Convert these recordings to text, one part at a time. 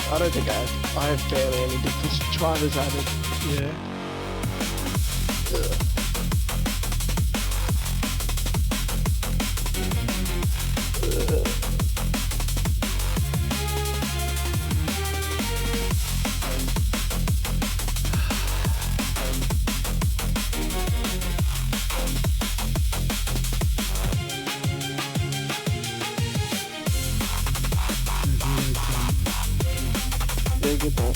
I don't think I have barely any different drivers added. Yeah. Very good ball.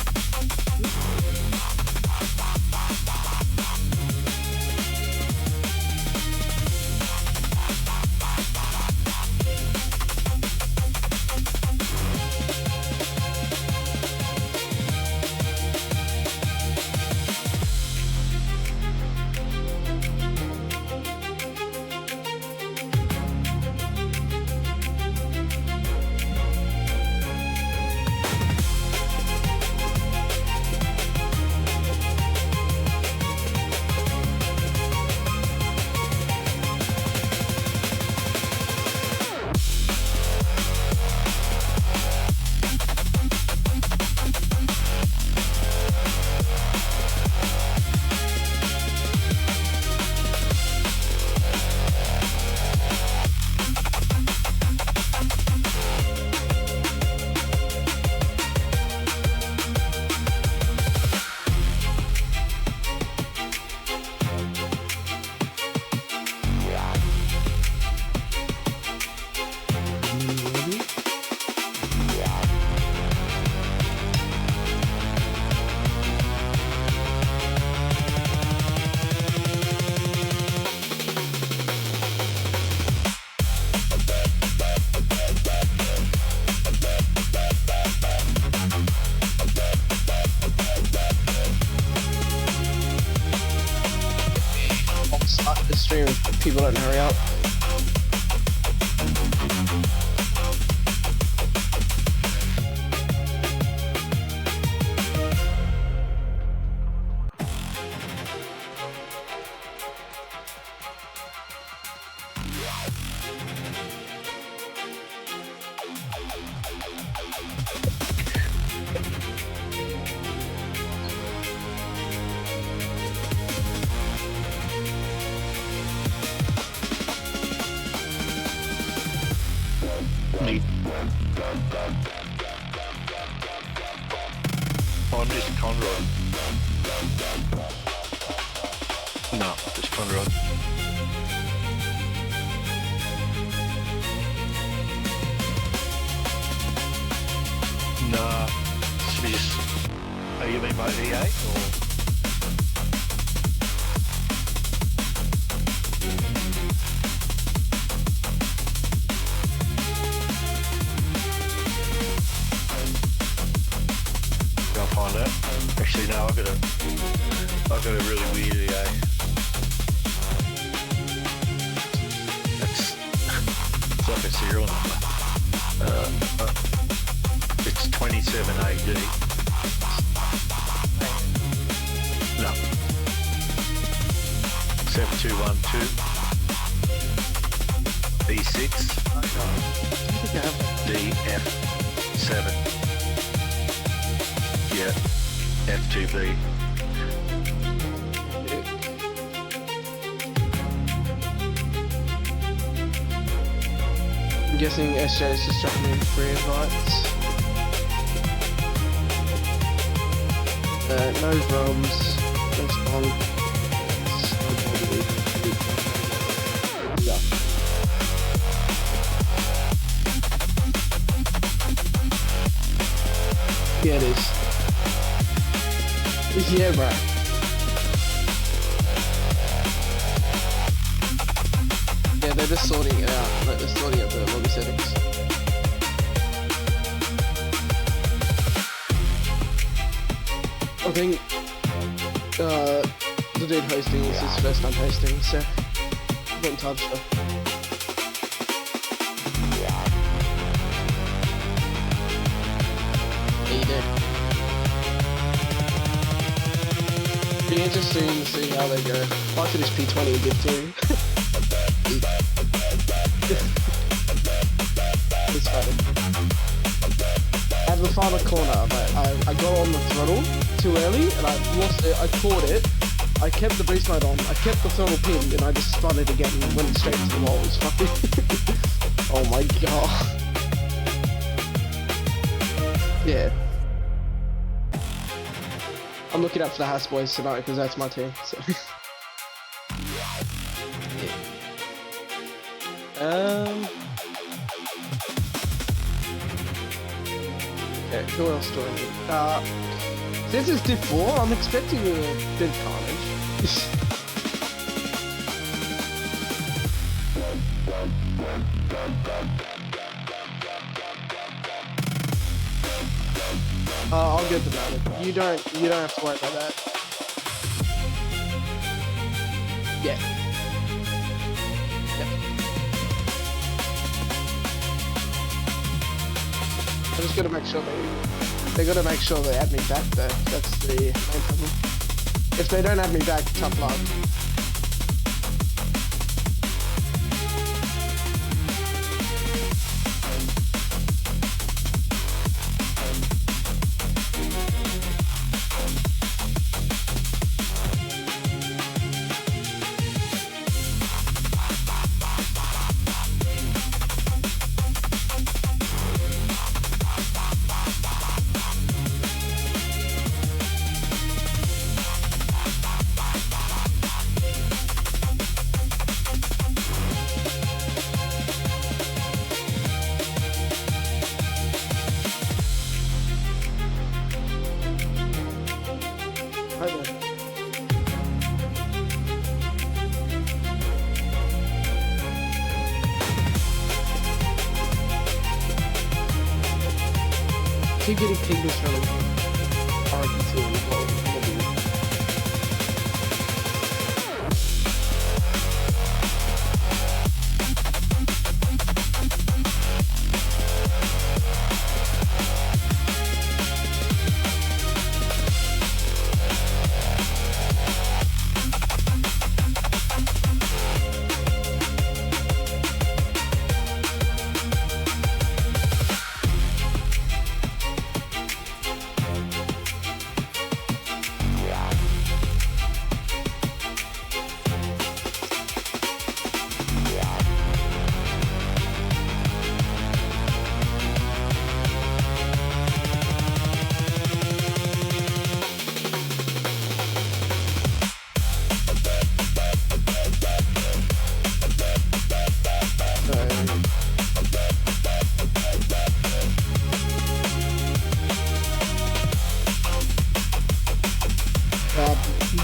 The stream if people don't hurry up. Me. Oh, I'm just Conrod. No, just Conrod. Nah, should we just... Oh, you mean by EA or...? Find out. Actually, no, I've got a really weird EA. It's like a serial number. It's 27 AD. No. 7212 B6 DF7. Yeah, F2B. I'm guessing SJ is just dropping in 3 invites. No drums, no spawn. Yeah. Yeah, it is. Yeah, bro. Yeah, they're just sorting it out. Like, they're sorting out the lobby settings. I think the dude hosting is his first time hosting, so I'm not entirely sure. Yeah. Be interesting to see how they go. I finished P20 in Div 2. It's funny. At the final corner, I got on the throttle too early and I lost it. I caught it. I kept the boost mode on. I kept the throttle pinned and I just spun it again and went straight to the wall. It was fucking. Oh my god. Yeah. I'm looking out for the Haas boys tonight because that's my team. So. Yeah. Okay, who else do I need? Since it's Div 4, I'm expecting a bit of carnage. I'll get the battle. You don't have to worry about that. Yeah. Yep. I just gotta make sure they gotta make sure they add me back though. That's the main problem. If they don't add me back, tough luck. Keep getting pinged from RD2 as well.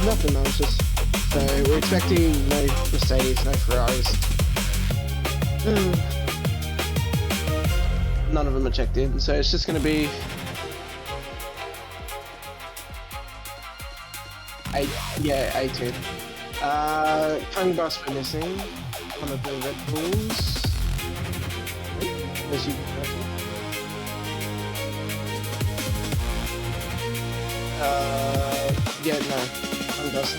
Nothing, no, it's just so we're expecting no Mercedes, no Ferraris. None of them are checked in, so it's just going to be A2. Tongue bus we're missing. One of the Red Bulls. Where's you? Yeah, no. Tongue bus is.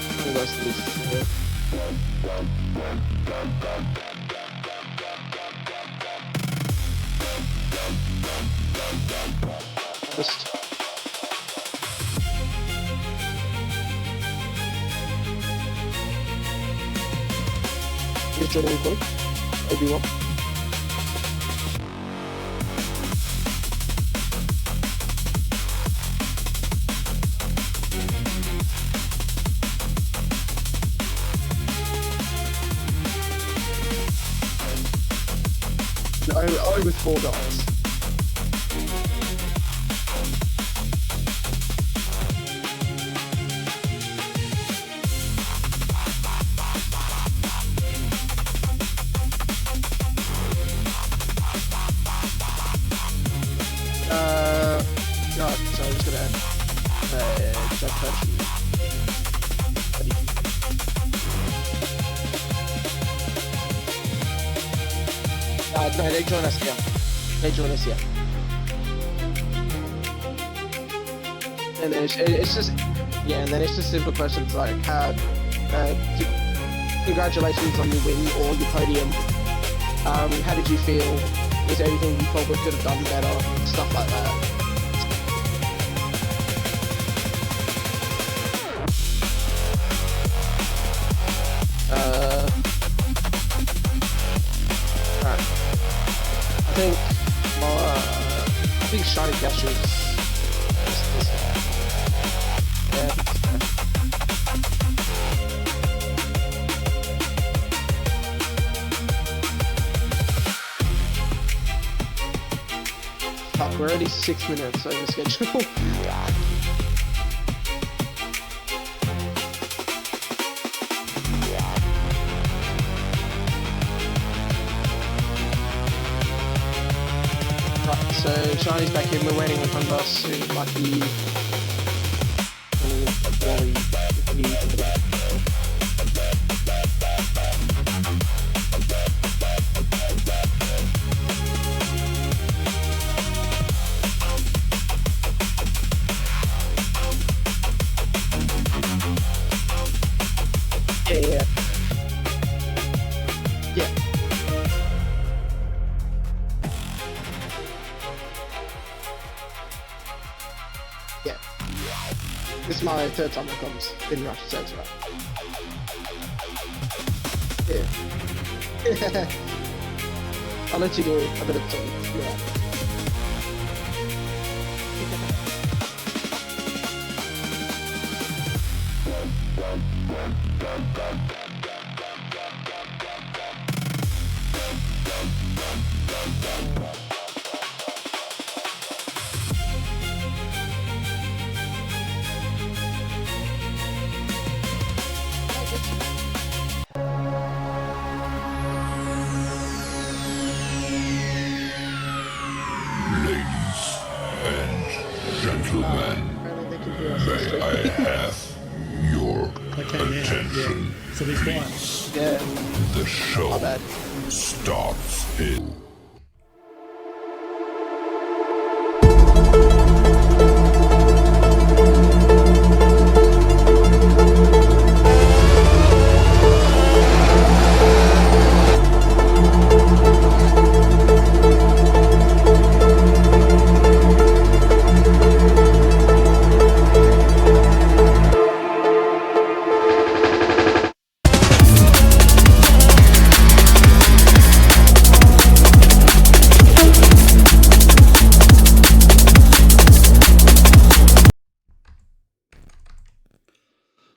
Just. You're joining quick. RD1. No, with $4. God, so I'm just gonna add jump touch. No, they join us here. They join us here. And then it's just, yeah, and then it's just simple questions like, congratulations on your win or your podium. How did you feel? Is there anything you probably could have done better? Stuff like that. Alright. I think shiny gestures. This guy. Yeah, this guy. Fuck, we're already 6 minutes over schedule. Right, so Shiny's back in, we're waiting in front of us, who might be... Yeah. This is my third time it comes in Rush, so it's right. Yeah. I'll let you do a bit of talking. Yeah. Gentlemen, may I have your attention, yeah. So these please? Yeah. The show My bad. starts in...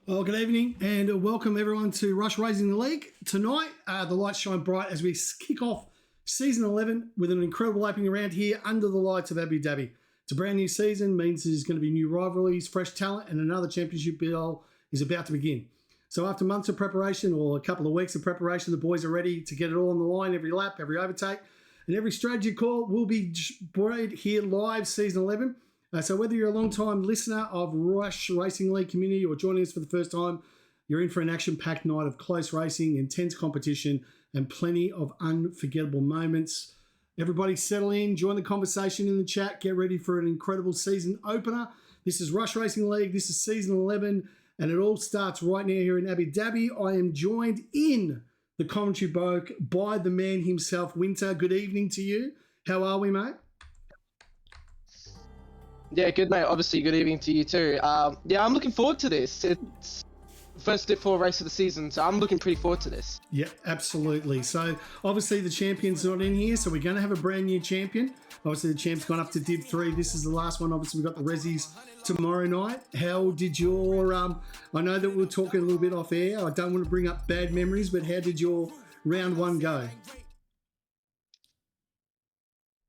Well, good evening and welcome everyone to Rush Racing the League. Tonight, the lights shine bright as we kick off season 11 with an incredible opening round here under the lights of Abu Dhabi. It's a brand new season, means there's going to be new rivalries, fresh talent, and another championship battle is about to begin. So after months of preparation or a couple of weeks of preparation, the boys are ready to get it all on the line, every lap, every overtake, and every strategy call will be brought here live season 11. So whether you're a long-time listener of Rush Racing League community or joining us for the first time, you're in for an action-packed night of close racing, intense competition, and plenty of unforgettable moments. Everybody settle in, join the conversation in the chat, get ready for an incredible season opener. This is Rush Racing League, this is season 11, and it all starts right now here in Abu Dhabi. I am joined in the commentary box by the man himself, Winter. Good evening to you. How are we, mate? Yeah, good mate. Obviously, good evening to you too. Yeah, I'm looking forward to this. It's the first Step 4 race of the season, so I'm looking pretty forward to this. Yeah, absolutely. So obviously the champion's not in here, so we're going to have a brand new champion. Obviously the champ's gone up to Div 3. This is the last one. Obviously we've got the Rezzies tomorrow night. How did your, I know that we were talking a little bit off air. I don't want to bring up bad memories, but how did your round one go?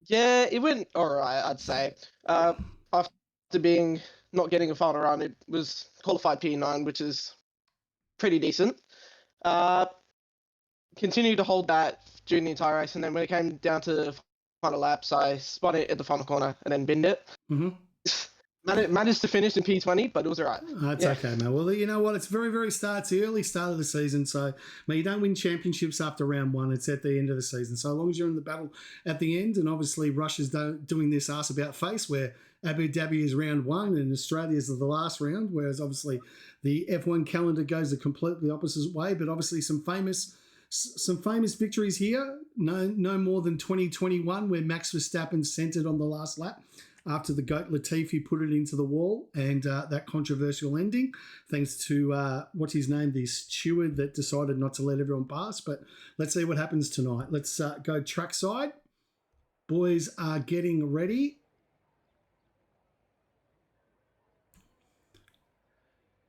Yeah, it went all right, I'd say. After not getting a final round, it was qualified P9, which is pretty decent. Continued to hold that during the entire race, and then when it came down to the final laps, I spun it at the final corner and then binned it. Mm-hmm. managed to finish in P20, but it was all right. That's okay, mate. Well, you know what? It's it's the early start of the season. So, mate, you don't win championships after round one. It's at the end of the season. So, as long as you're in the battle at the end, and obviously Russia's doing this ass about face where Abu Dhabi is round one and Australia is the last round, whereas obviously the F1 calendar goes the completely opposite way. But obviously some famous victories here. No more than 2021 where Max Verstappen centred on the last lap after the GOAT Latifi put it into the wall, and that controversial ending, thanks to, what's his name, the steward that decided not to let everyone pass. But let's see what happens tonight. Let's go trackside. Boys are getting ready.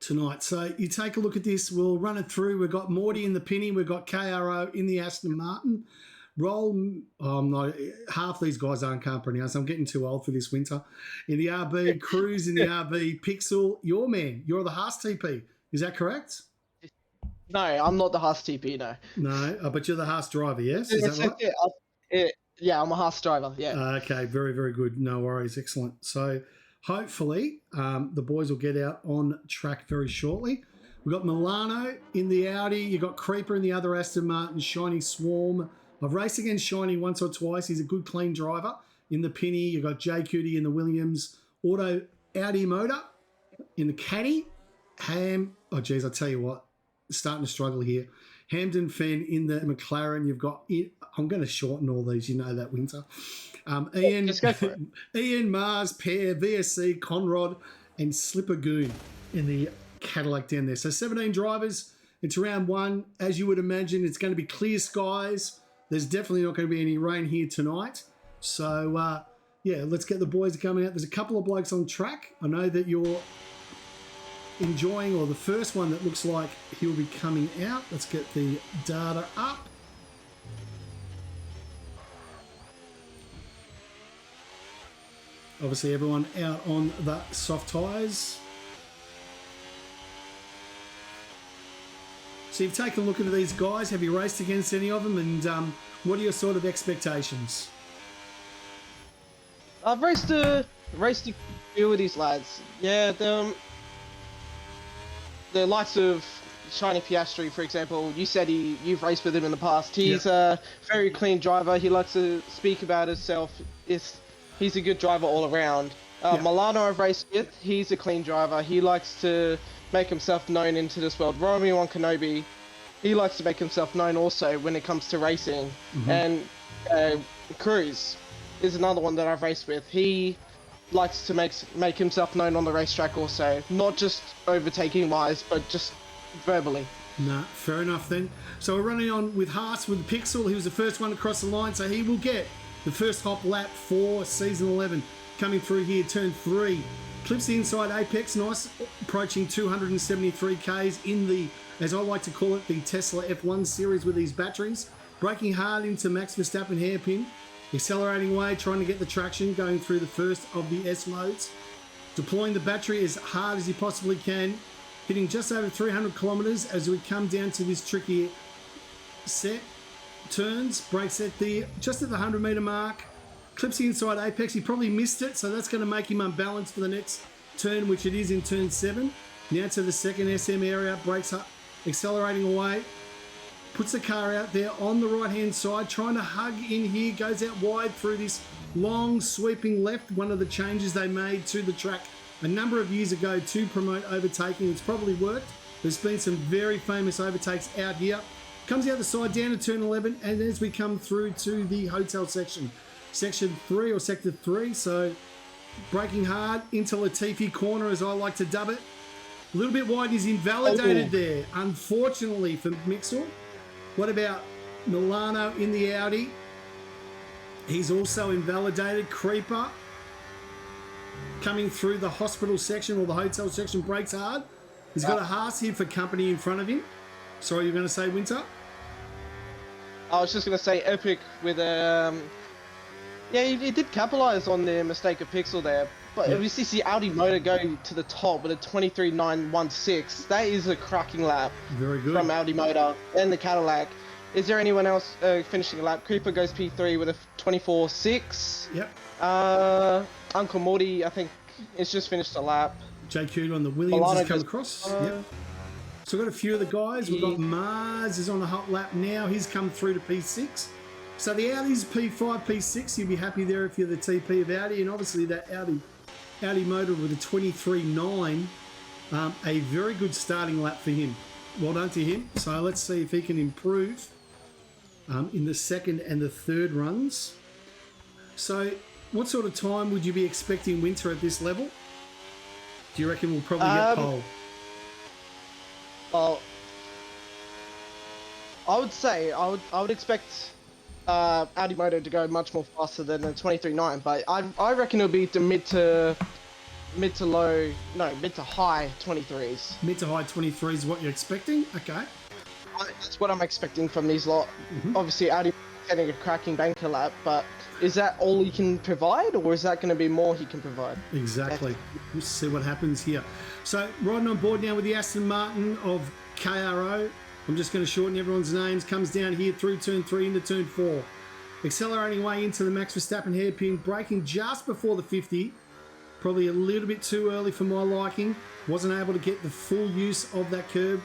Tonight. So you take a look at this. We'll run it through. We've got Morty in the Penny. We've got KRO in the Aston Martin. Half these guys can't pronounce. I'm getting too old for this winter. In the RB, Cruz in the RB, Pixel, your man. You're the Haas TP. Is that correct? No, I'm not the Haas TP, no. No, but you're the Haas driver, yes? Is that right? Yeah, I'm a Haas driver, yeah. Okay, very, very good. No worries. Excellent. So hopefully the boys will get out on track very shortly. We've got Milano in the Audi. You've got Creeper in the other Aston Martin, Shiny Swarm. I've raced against Shiny once or twice. He's a good, clean driver. In the Penny, you've got J Cutie in the Williams. Auto Audi Motor in the Caddy. I tell you what, starting to struggle here. Hamden Fenn in the McLaren. You've got, I'm going to shorten all these, you know that, Winter. Ian, just go for it. Ian Mars, Pear, VSC, Conrod, and Slipper Goon in the Cadillac down there. So 17 drivers. It's round one. As you would imagine, it's going to be clear skies. There's definitely not going to be any rain here tonight. So, let's get the boys coming out. There's a couple of blokes on track. I know that you're enjoying, or the first one that looks like he'll be coming out. Let's get the data up. Obviously, everyone out on the soft tyres. So you've taken a look at these guys. Have you raced against any of them? And what are your sort of expectations? I've raced a few of these lads. Yeah, the likes of Shiny Piastri, for example. You said you've raced with him in the past. He's a very clean driver. He likes to speak about himself. He's a good driver all around. Milano I've raced with. He's a clean driver. He likes to make himself known into this world. Romeo Kenobi, he likes to make himself known also when it comes to racing. And Cruz is another one that I've raced with. He likes to make himself known on the racetrack also, not just overtaking wise, but just verbally. No, fair enough then. So we're running on with Haas with Pixel. He was the first one across the line, so he will get the first hop lap for season 11 coming through here, turn 3. Clips the inside apex, nice, approaching 273 Ks in the, as I like to call it, the Tesla F1 series with these batteries. Braking hard into Max Verstappen hairpin, accelerating away, trying to get the traction, going through the first of the S modes. Deploying the battery as hard as he possibly can, hitting just over 300 kilometers as we come down to this tricky set. Turns, brakes at just at the 100 meter mark. Clips the inside apex. He probably missed it, so that's going to make him unbalanced for the next turn, which it is in turn 7. Now to the second SM area, brakes up, accelerating away. Puts the car out there on the right-hand side, trying to hug in here, goes out wide through this long sweeping left, one of the changes they made to the track a number of years ago to promote overtaking. It's probably worked. There's been some very famous overtakes out here. Comes out the side down to turn 11, and as we come through to the hotel section, section 3 or sector 3, so braking hard into Latifi corner, as I like to dub it. A little bit wide, he's invalidated there, unfortunately for Mixel. What about Milano in the Audi? He's also invalidated. Creeper coming through the hospital section or the hotel section, brakes hard. He's got a Haas here for company in front of him. Sorry, you're going to say Winter? I was just going to say Epic with he did capitalise on the mistake of Pixel there. But if you see the Audi motor go to the top with a 23.916, that is a cracking lap. Very good. From Audi motor and the Cadillac. Is there anyone else finishing a lap? Creeper goes P3 with a 24.6. Yep. Uncle Morty, I think, has just finished a lap. JQ on the Williams Milano has come just- across. Yep. So we've got a few of the guys. We've got Mars is on the hot lap now. He's come through to P6. So the Audi's P5, P6. You'll be happy there if you're the TP of Audi. And obviously that Audi motor with a 23.9. A very good starting lap for him. Well done to him. So let's see if he can improve in the second and the third runs. So what sort of time would you be expecting Winter at this level? Do you reckon we'll probably get pole? Well, I would say I would expect Audi Moto to go much more faster than the 23.9, but I reckon it'll be the mid to high 23s. Mid to high 23s is what you're expecting? Okay. That's what I'm expecting from these lot. Obviously, Audi getting a cracking banker lap, but is that all he can provide, or is that going to be more he can provide? Exactly. We'll see what happens here. So, riding on board now with the Aston Martin of KRO. I'm just going to shorten everyone's names. Comes down here through turn 3 into turn 4. Accelerating way into the Max Verstappen hairpin. Braking just before the 50. Probably a little bit too early for my liking. Wasn't able to get the full use of that curb.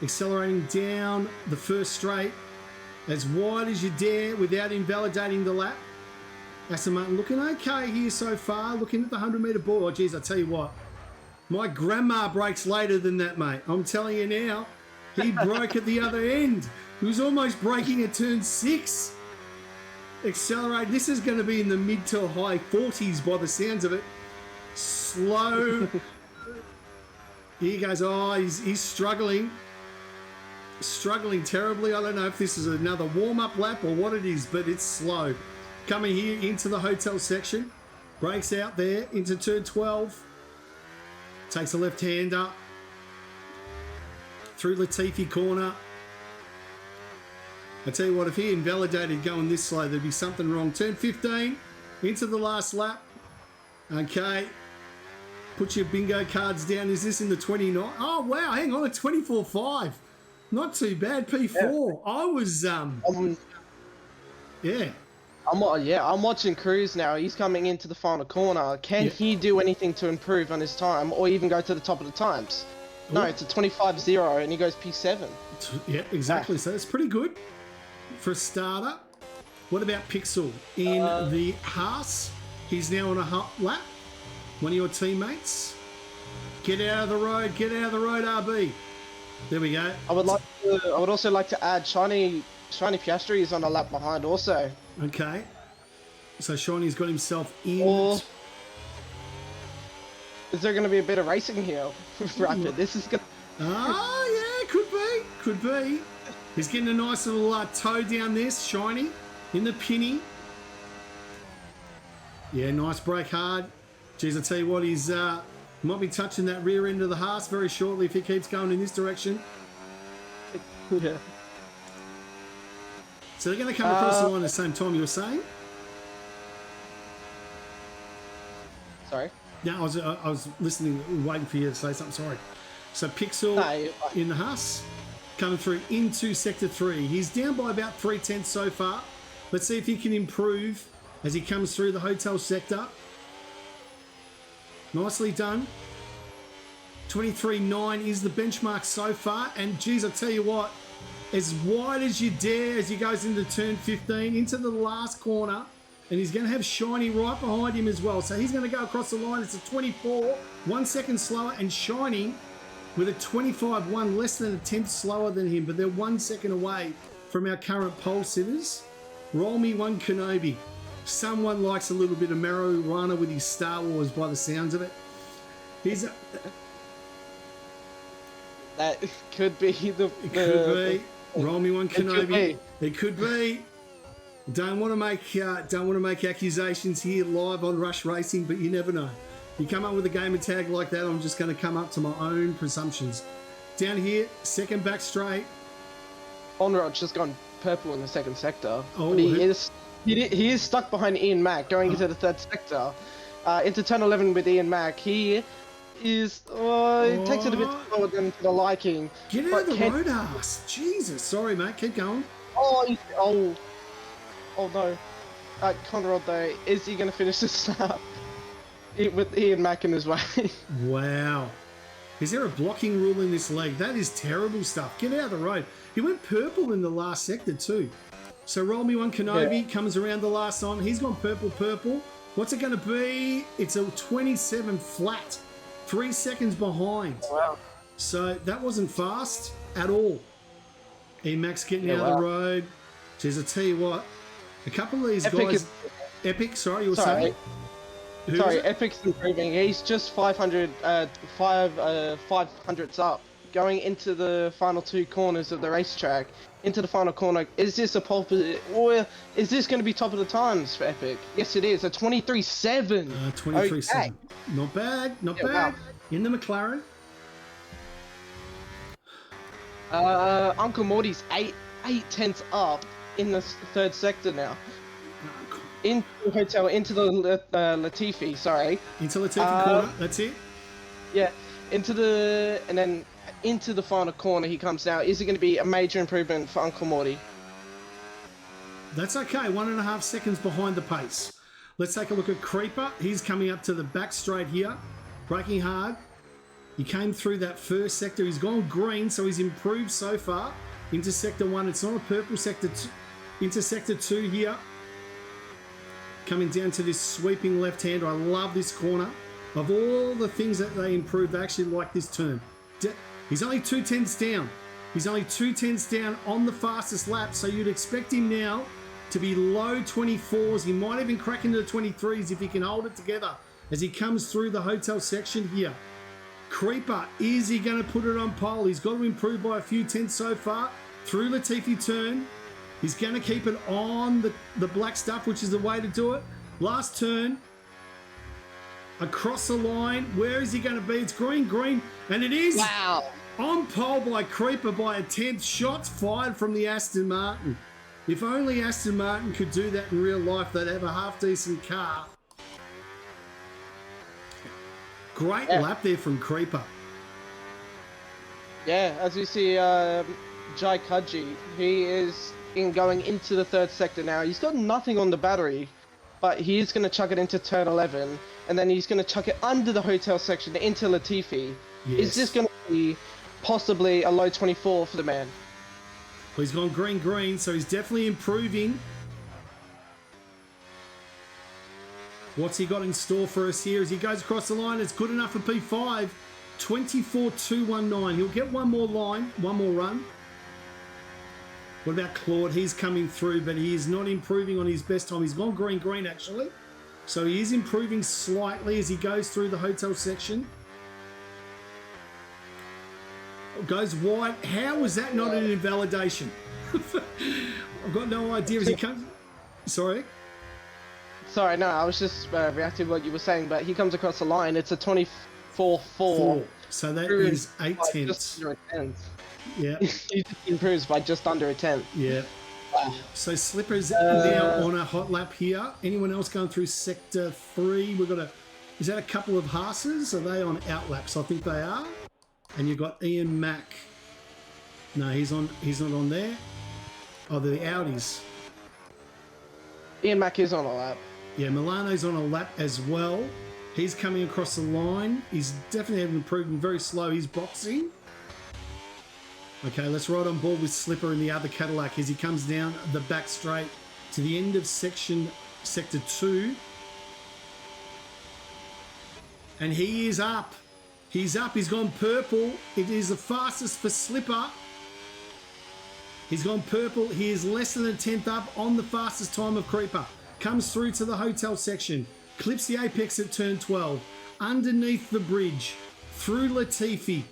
Accelerating down the first straight. As wide as you dare without invalidating the lap. Aston Martin looking okay here so far. Looking at the 100-metre board. Oh, geez, I tell you what. My grandma breaks later than that, mate. I'm telling you now. He broke at the other end. He was almost braking at turn 6. Accelerate. This is going to be in the mid to high 40s by the sounds of it. Slow. Here he goes. Oh, he's struggling. Struggling terribly. I don't know if this is another warm-up lap or what it is, but it's slow. Coming here into the hotel section. Brakes out there into turn 12. Takes a left-hander. Through Latifi corner. I tell you what, if he invalidated going this slow, there'd be something wrong. Turn 15. Into the last lap. Okay. Put your bingo cards down. Is this in the 29? Oh, wow. Hang on. A 24.5. Not too bad. P4. Yeah. I was, yeah. I'm watching Cruz now. He's coming into the final corner. Can he do anything to improve on his time or even go to the top of the times? No, it's a 25.0 and he goes P7. Yeah, exactly. So that's pretty good for a starter. What about Pixel in the Haas? He's now on a hot lap. One of your teammates. Get out of the road. Get out of the road, RB. There we go. I would also like to add Shiny Piastri is on a lap behind also. Okay. So Shiny's got himself in. Or is there going to be a bit of racing here? Rapid. This is going to... Oh, yeah. Could be. Could be. He's getting a nice little toe down this. Shiny in the pinny. Yeah, nice brake hard. Geez, I tell you what, he's might be touching that rear end of the Haas very shortly if he keeps going in this direction. Yeah. So they're going to come across the line at the same time, you were saying? Sorry? No, I was listening, waiting for you to say something, sorry. So Pixel in the Haas, coming through into Sector 3. He's down by about 3/10 so far. Let's see if he can improve as he comes through the hotel sector. Nicely done. 23.9 is the benchmark so far. And geez, I tell you what, as wide as you dare as he goes into turn 15, into the last corner. And he's going to have Shiny right behind him as well. So he's going to go across the line. It's a 24, 1 second slower. And Shiny with a 25.1, less than a tenth slower than him. But they're 1 second away from our current pole sitters. Roll me one Kenobi. Someone likes a little bit of marijuana with his Star Wars by the sounds of it. That could be the... It could be. Roll me one Kenobi. It could be. Don't want to make accusations here live on Rush Racing, but you never know. You come up with a gamer tag like that, I'm just going to come up to my own presumptions. Down here, second back straight. Onrod's just gone purple in the second sector. Oh, but he is stuck behind Ian Mack going into the third sector. Into turn 11 with Ian Mack. He is... it takes it a bit slower than the liking. Get out of the road, ass. Jesus. Sorry, mate. Keep going. Oh no. Conrad though, is he going to finish this lap? With Ian Mack in his way. Wow. Is there a blocking rule in this leg? That is terrible stuff. Get out of the road. He went purple in the last sector too. So roll me one Kenobi comes around the last time. He's gone purple. What's it going to be? It's a 27 flat. 3 seconds behind. Wow. So that wasn't fast at all. Max getting out of the road. Jeez, I tell you what, a couple of these guys. Epic, sorry, you were saying? Sorry, Epic's improving. He's just 500ths up. Going into the final 2 corners of the racetrack. Into the final corner. Is this a pole position? Or is this going to be top of the times for Epic? Yes, it is. A 23.7. 23.7. Okay. Not bad. Bad. Wow. In the McLaren. Uncle Morty's 8/10 up in the 3rd sector now. Into the hotel, into the Latifi, sorry. Into Latifi corner, that's it? Yeah, and then into the final corner he comes now. Is it going to be a major improvement for Uncle Morty? That's okay, 1.5 seconds behind the pace. Let's take a look at Creeper. He's coming up to the back straight here, braking hard. He came through that first sector. He's gone green, so he's improved so far. Into sector 1, it's not a purple sector. Into sector 2 here. Coming down to this sweeping left-hander. I love this corner. Of all the things that they improved, I actually like this turn. He's only 2/10 down. He's only 2/10 down on the fastest lap, so you'd expect him now to be low 24s. He might even crack into the 23s if he can hold it together as he comes through the hotel section here. Creeper, is he going to put it on pole? He's got to improve by a few tenths so far. Through Latifi turn. He's going to keep it on the black stuff, which is the way to do it. Last turn. Across the line. Where is he going to be? It's green. And it is. Wow. On pole by Creeper by a 10th. Shots fired from the Aston Martin. If only Aston Martin could do that in real life, they'd have a half-decent car. Great lap there from Creeper. Yeah, as you see, Jai Kaji, he is going into the 3rd sector now. He's got nothing on the battery, but he is going to chuck it into turn 11, and then he's going to chuck it under the hotel section into Latifi. Yes. Is this going to be possibly a low 24 for the man? Well, he's gone green, so he's definitely improving. What's he got in store for us here as he goes across the line? It's good enough for P5. 24.219. He'll get one more run. What about Claude? He's coming through, but he is not improving on his best time. He's gone green actually. So he is improving slightly as he goes through the hotel section. Goes wide. How was that not an invalidation? I've got no idea as he comes. Sorry? Sorry, no, I was just reacting to what you were saying, but he comes across the line. It's a 24.4. So that is 8 tenths. Just under a tenth. Yeah. He improves by just under a tenth. Yeah. So Slipper's now on a hot lap here. Anyone else going through sector 3? We've got is that a couple of Haas's? Are they on out laps? I think they are. And you've got Ian Mack. No, he's not on there. Oh, the Audis. Ian Mack is on a lap. Yeah, Milano's on a lap as well. He's coming across the line. He's definitely having improvement, very slow. He's boxing. Okay, let's ride on board with Slipper in the other Cadillac as he comes down the back straight to the end of sector 2. And he is up. He's up. He's gone purple. It is the fastest for Slipper. He's gone purple. He is less than a tenth up on the fastest time of Creeper. Comes through to the hotel section. Clips the apex at turn 12. Underneath the bridge. Through Latifi.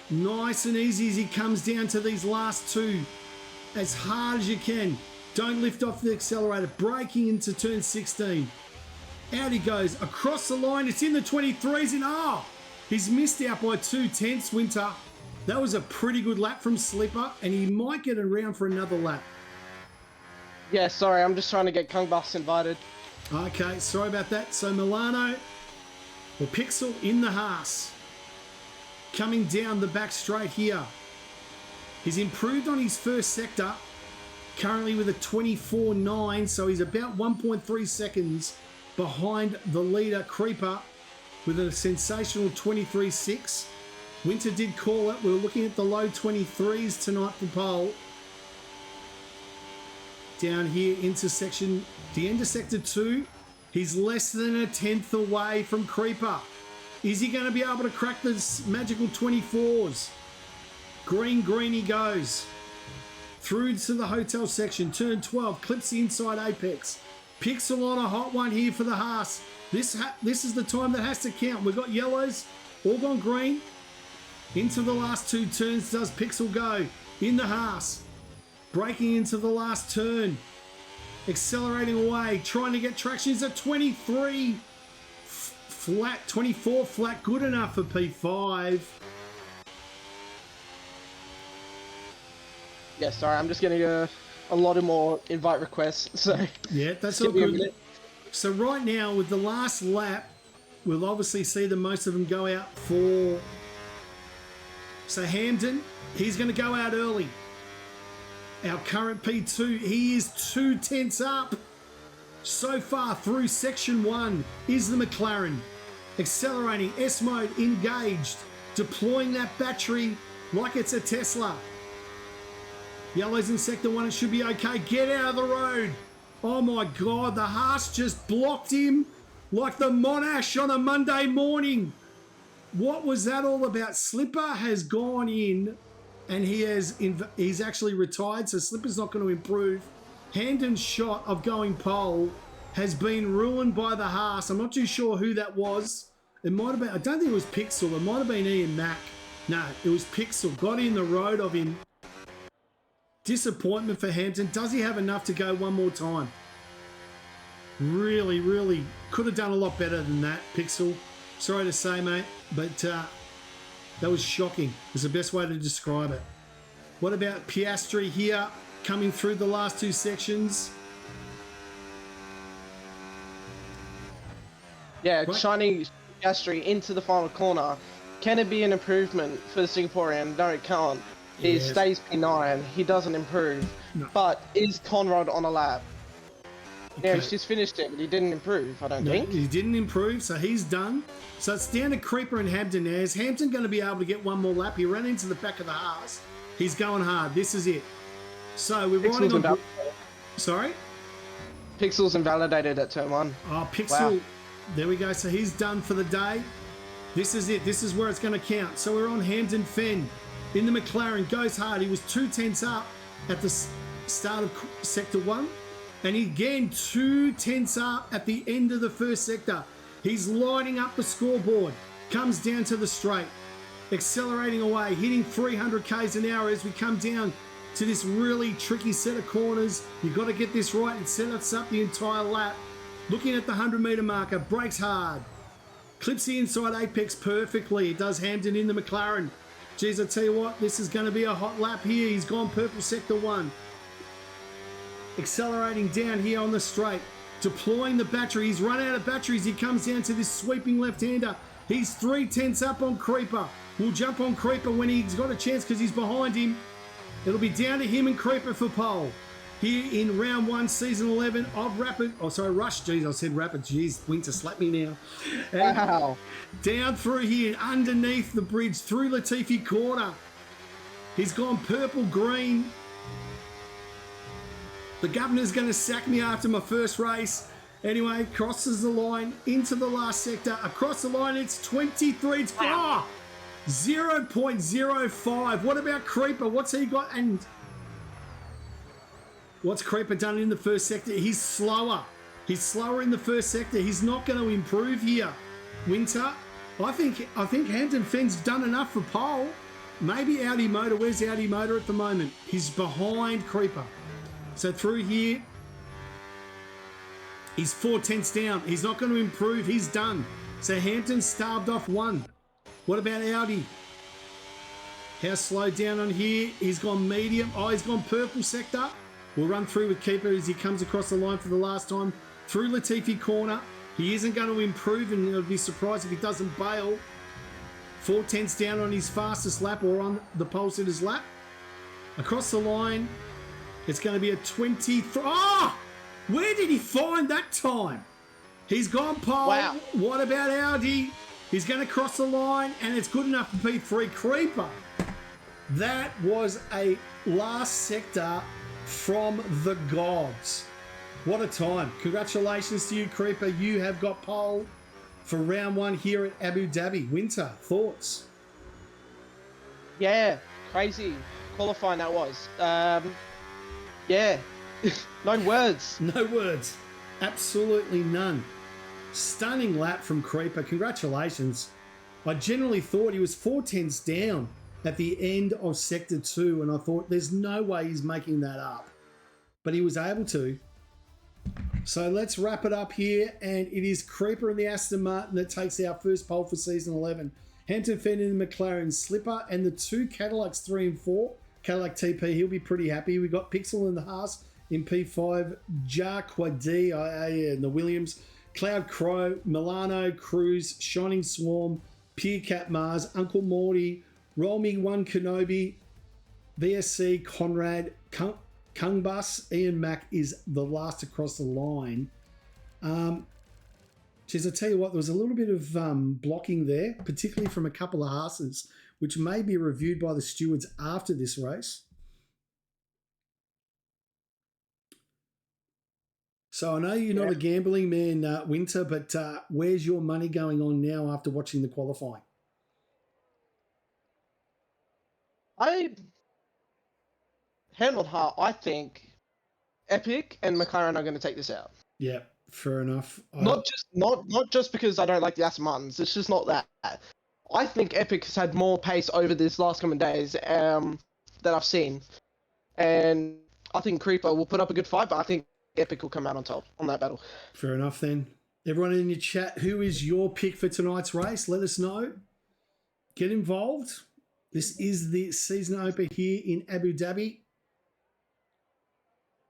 Nice and easy as he comes down to these last 2. As hard as you can. Don't lift off the accelerator. Braking into turn 16. Out he goes. Across the line. It's in the 23s and he's missed out by 2 tenths, Winter. That was a pretty good lap from Slipper, and he might get around for another lap. Yeah, sorry, I'm just trying to get Kung Bus invited. Okay, sorry about that. So Milano, or Pixel in the Haas. Coming down the back straight here. He's improved on his first sector, currently with a 24.9, so he's about 1.3 seconds behind the leader, Creeper, with a sensational 23.6. Winter did call it. We were looking at the low 23s tonight for pole. Down here into the end of sector 2, he's less than a tenth away from Creeper. Is he going to be able to crack the magical 24s? Green he goes. Through to the hotel section, turn 12, clips the inside apex. Pixel on a hot one here for the Haas. This is the time that has to count. We've got yellows, all gone green. Into the last 2 turns does Pixel go in the Haas. Breaking into the last turn. Accelerating away, trying to get traction. He's at 23 flat, 24 flat, good enough for P5. Yeah, sorry, I'm just getting a lot of more invite requests, so... Yeah, that's all good. So right now, with the last lap, we'll obviously see that most of them go out for... So Hamden, he's going to go out early. Our current P2, he is 2 tenths up. So far through section 1 is the McLaren. Accelerating, S mode, engaged. Deploying that battery like it's a Tesla. Yellows in sector 1, it should be okay. Get out of the road. Oh my God, the Haas just blocked him like the Monash on a Monday morning. What was that all about? Slipper has gone in and he's actually retired, so Slipper's not going to improve. Hamden's shot of going pole has been ruined by the Haas. I'm not too sure who that was. It might have been, I don't think it was Pixel. It might have been Ian Mack. No, it was Pixel. Got in the road of him. Disappointment for Hampton. Does he have enough to go one more time? Really could have done a lot better than that, Pixel. Sorry to say, mate, but that was shocking. Is the best way to describe it. What about Piastri here, coming through the last 2 sections? Yeah, Right. shining Piastri into the final corner. Can it be an improvement for the Singaporean? No, it can't. He Yes. stays P9. He doesn't improve. No. But is Conrad on a lap? Yeah, Okay. he's just finished it, but he didn't improve, I don't No, think. he didn't improve, so he's done. So it's down to Creeper and Hampton now. Is Hampton going to be able to get one more lap? He ran into the back of the Haas. He's going hard. This is it. So we're riding Pixel's, on... Sorry? Pixel's invalidated at turn 1. Oh, Pixel. Wow. There we go. So he's done for the day. This is it. This is where it's going to count. So we're on Hampton Fen in the McLaren. Goes hard. He was 2 tenths up at the start of sector 1. And again, 2 tenths up at the end of the first sector. He's lighting up the scoreboard. Comes down to the straight. Accelerating away. Hitting 300 k's an hour as we come down to this really tricky set of corners. You've got to get this right and set us up the entire lap. Looking at the 100-metre marker. Brakes hard. Clips the inside apex perfectly. It does Hampton in the McLaren. Geez, I tell you what, this is going to be a hot lap here. He's gone purple sector 1. Accelerating down here on the straight. Deploying the battery. He's run out of batteries. He comes down to this sweeping left-hander. He's 3 tenths up on Creeper. We'll jump on Creeper when he's got a chance because he's behind him. It'll be down to him and Creeper for pole. Here in round 1, season 11 of Rush. Jeez, I said Rapid. Jeez, Winter slapped me now. And Wow. down through here, underneath the bridge, through Latifi Corner. He's gone purple-green. The governor's going to sack me after my first race. Anyway, crosses the line into the last sector. Across the line, it's 23. It's 0.05. What about Creeper? What's he got? And what's Creeper done in the first sector? He's slower. He's slower in the first sector. He's not going to improve here. Winter, I think Hampton Fenn's done enough for pole. Maybe Audi Motor. Where's Audi Motor at the moment? He's behind Creeper. So through here, he's 4 tenths down. He's not going to improve. He's done. So Hampton starved off 1. What about Audi? How slow down on here? He's gone medium. Oh, he's gone purple sector. We'll run through with Keeper as he comes across the line for the last time. Through Latifi Corner. He isn't going to improve, and I'll be surprised if he doesn't bail. 4 tenths down on his fastest lap or on the pole sitter's lap. Across the line, it's going to be a 23. Oh! Where did he find that time? He's gone pole. Wow. What about Audi? He's going to cross the line, and it's good enough for P3. Creeper. That was a last sector from the gods. What a time. Congratulations to you, Creeper. You have got pole for round 1 here at Abu Dhabi. Winter, thoughts? Yeah, crazy qualifying that was. Yeah, no words. No words. Absolutely none. Stunning lap from Creeper. Congratulations. I generally thought he was 4/10 down at the end of Sector 2, and I thought there's no way he's making that up. But he was able to. So let's wrap it up here, and it is Creeper and the Aston Martin that takes our first pole for Season 11. Hampton Fenton and McLaren Slipper, and the 2 Cadillacs 3 and 4. Cadillac TP, he'll be pretty happy. We got Pixel and the Haas in P5, Jarquadi in the Williams, Cloud Crow, Milano, Cruz, Shining Swarm, Piercat Mars, Uncle Morty, Roll Me One Kenobi, VSC, Conrad, Kung Bus, Ian Mack is the last across the line. Geez, I tell you what, there was a little bit of blocking there, particularly from a couple of Haas's, which may be reviewed by the stewards after this race. So I know you're not a gambling man, Winter, but where's your money going on now after watching the qualifying? Hand on heart, I think Epic and McLaren are going to take this out. Yeah, fair enough. Not just because I don't like the Aston Martins. It's just not that. I think Epic has had more pace over these last couple of days that I've seen, and I think Creeper will put up a good fight, but I think Epic will come out on top on that battle. Fair enough then. Everyone in your chat, who is your pick for tonight's race? Let us know. Get involved. This is the season opener here in Abu Dhabi.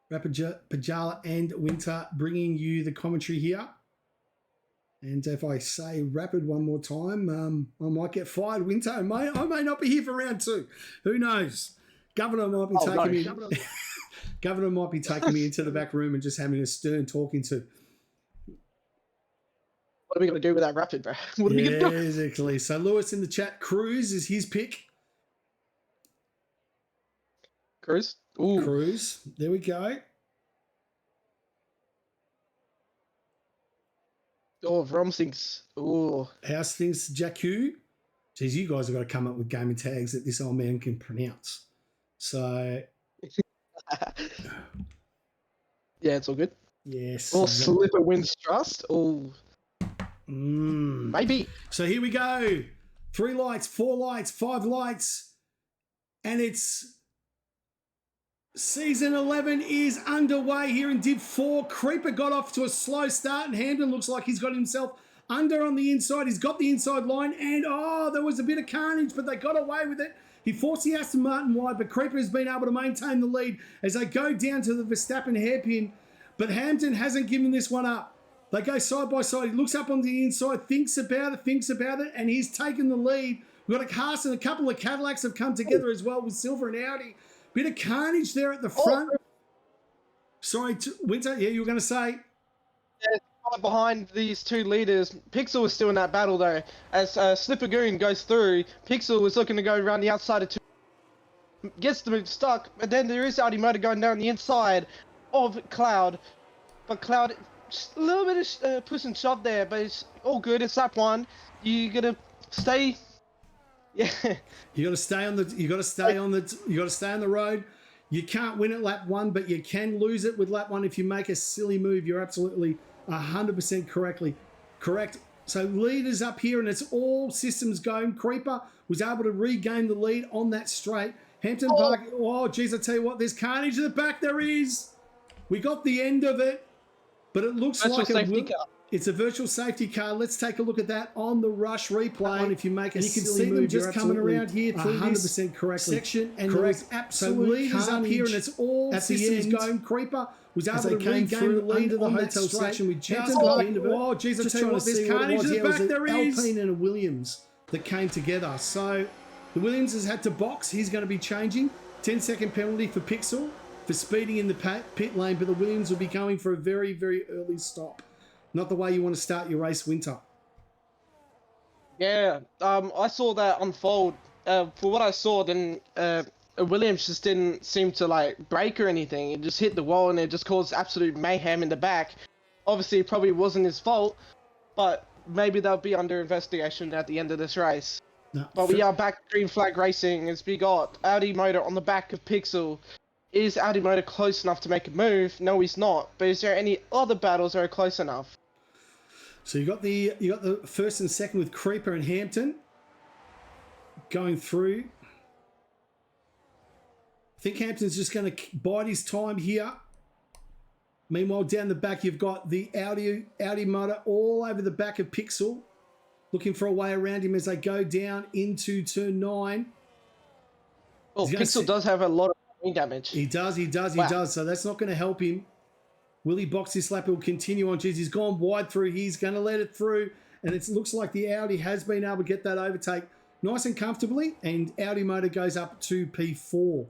Rapid Pajala and Winter bringing you the commentary here. And if I say Rapid one more time, I might get fired. Winter, I may not be here for round 2. Who knows? Governor might be taking me. Governor might be taking me into the back room and just having a stern talking to. What are we going to do with that Rapid, bro? What are we going to do? Exactly. So Lewis in the chat, Cruz is his pick. Cruz? Ooh. Cruz. There we go. Oh, Rom thinks. Ooh. House thinks Jakku. Geez, you guys have got to come up with gaming tags that this old man can pronounce. So. Yeah, it's all good. Yes. Or Slipper wins trust. Oh. Maybe. So here we go. 3 lights, 4 lights, 5 lights. And it's Season 11 is underway here in Div 4. Creeper got off to a slow start, and Hamden looks like he's got himself under on the inside. He's got the inside line, and there was a bit of carnage, but they got away with it. He forced the Aston Martin wide, but Creeper has been able to maintain the lead as they go down to the Verstappen hairpin. But Hampton hasn't given this one up. They go side by side. He looks up on the inside, thinks about it, and he's taken the lead. We've got a Haas and a couple of Cadillacs have come together as well with Silver and Audi. Bit of carnage there at the front. Sorry, Winter, yeah, you were going to say? Yeah, behind these 2 leaders. Pixel was still in that battle, though. As Slippergoon goes through, Pixel was looking to go around the outside of 2. Gets them stuck, but then there is Audi Motor going down the inside of Cloud. But Cloud, just a little bit of push and shove there, but it's all good. It's lap 1. You got to stay... Yeah, you got to stay on the. You got to stay on the. You got to stay on the road. You can't win at lap 1, but you can lose it with lap 1 if you make a silly move. You're absolutely 100% correct. So leaders up here, and it's all systems going. Creeper was able to regain the lead on that straight. Hampton Park. Oh, geez, I tell you what, there's carnage at the back. There is. We got the end of it, but it looks like it's a virtual safety car. Let's take a look at that on the rush replay. If you make a and you can silly see move, them just coming around here through 100% correctly. section, and correct. Absolute so leaders up here, and it's all at systems the end. going. Creeper was able to came regain through the lead under the on that hotel straight. section. We just Hampton got Park. the end of it. Oh, geez, I Just tell you trying what, to there's see what it carnage was. at the Yeah, it was back. an There is Alpine and a Williams that came together. So the Williams has had to box. He's going to be changing. 10-second penalty for Pixel for speeding in the pit lane, but the Williams will be going for a very, very early stop. Not the way you want to start your race, Winter. Yeah, I saw that unfold. For what I saw, then Williams just didn't seem to like brake or anything. It just hit the wall and it just caused absolute mayhem in the back. Obviously, it probably wasn't his fault, but maybe they'll be under investigation at the end of this race. No, but we are back green flag racing as we got Audi Motor on the back of Pixel. Is Audi Motor close enough to make a move? No, he's not. But is there any other battles that are close enough? So you got the first and second with Creeper and Hampton going through. I think Hampton's just going to bide his time here. Meanwhile, down the back, you've got the Audi Motor all over the back of Pixel, looking for a way around him as they go down into turn 9. Well, Pixel does have a lot of wing damage. He does. So that's not going to help him. Will he box this lap? He'll continue on. Jeez, he's gone wide through. He's going to let it through. And it looks like the Audi has been able to get that overtake nice and comfortably. And Audi Motor goes up to P4.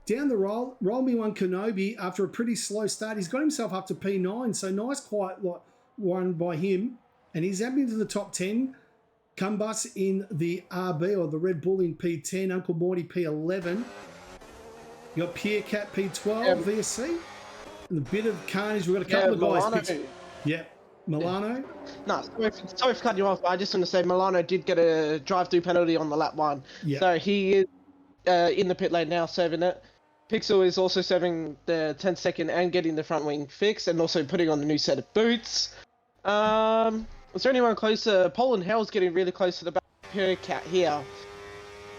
Down the roll me one Kenobi, after a pretty slow start, he's got himself up to P9. So nice, quiet one by him. And he's up into the top 10. Cumbus in the RB, or the Red Bull, in P10. Uncle Morty P11. You got Pierre Cat P12 VSC. And a bit of carnage. We've got a couple of guys. Milano. No, sorry for cutting you off, but I just want to say Milano did get a drive-through penalty on the lap 1. Yep. So he is in the pit lane now, serving it. Pixel is also serving the 10-second and getting the front wing fixed, and also putting on the new set of boots. Is there anyone closer? Poland Hell's getting really close to the back of Pierre Cat here.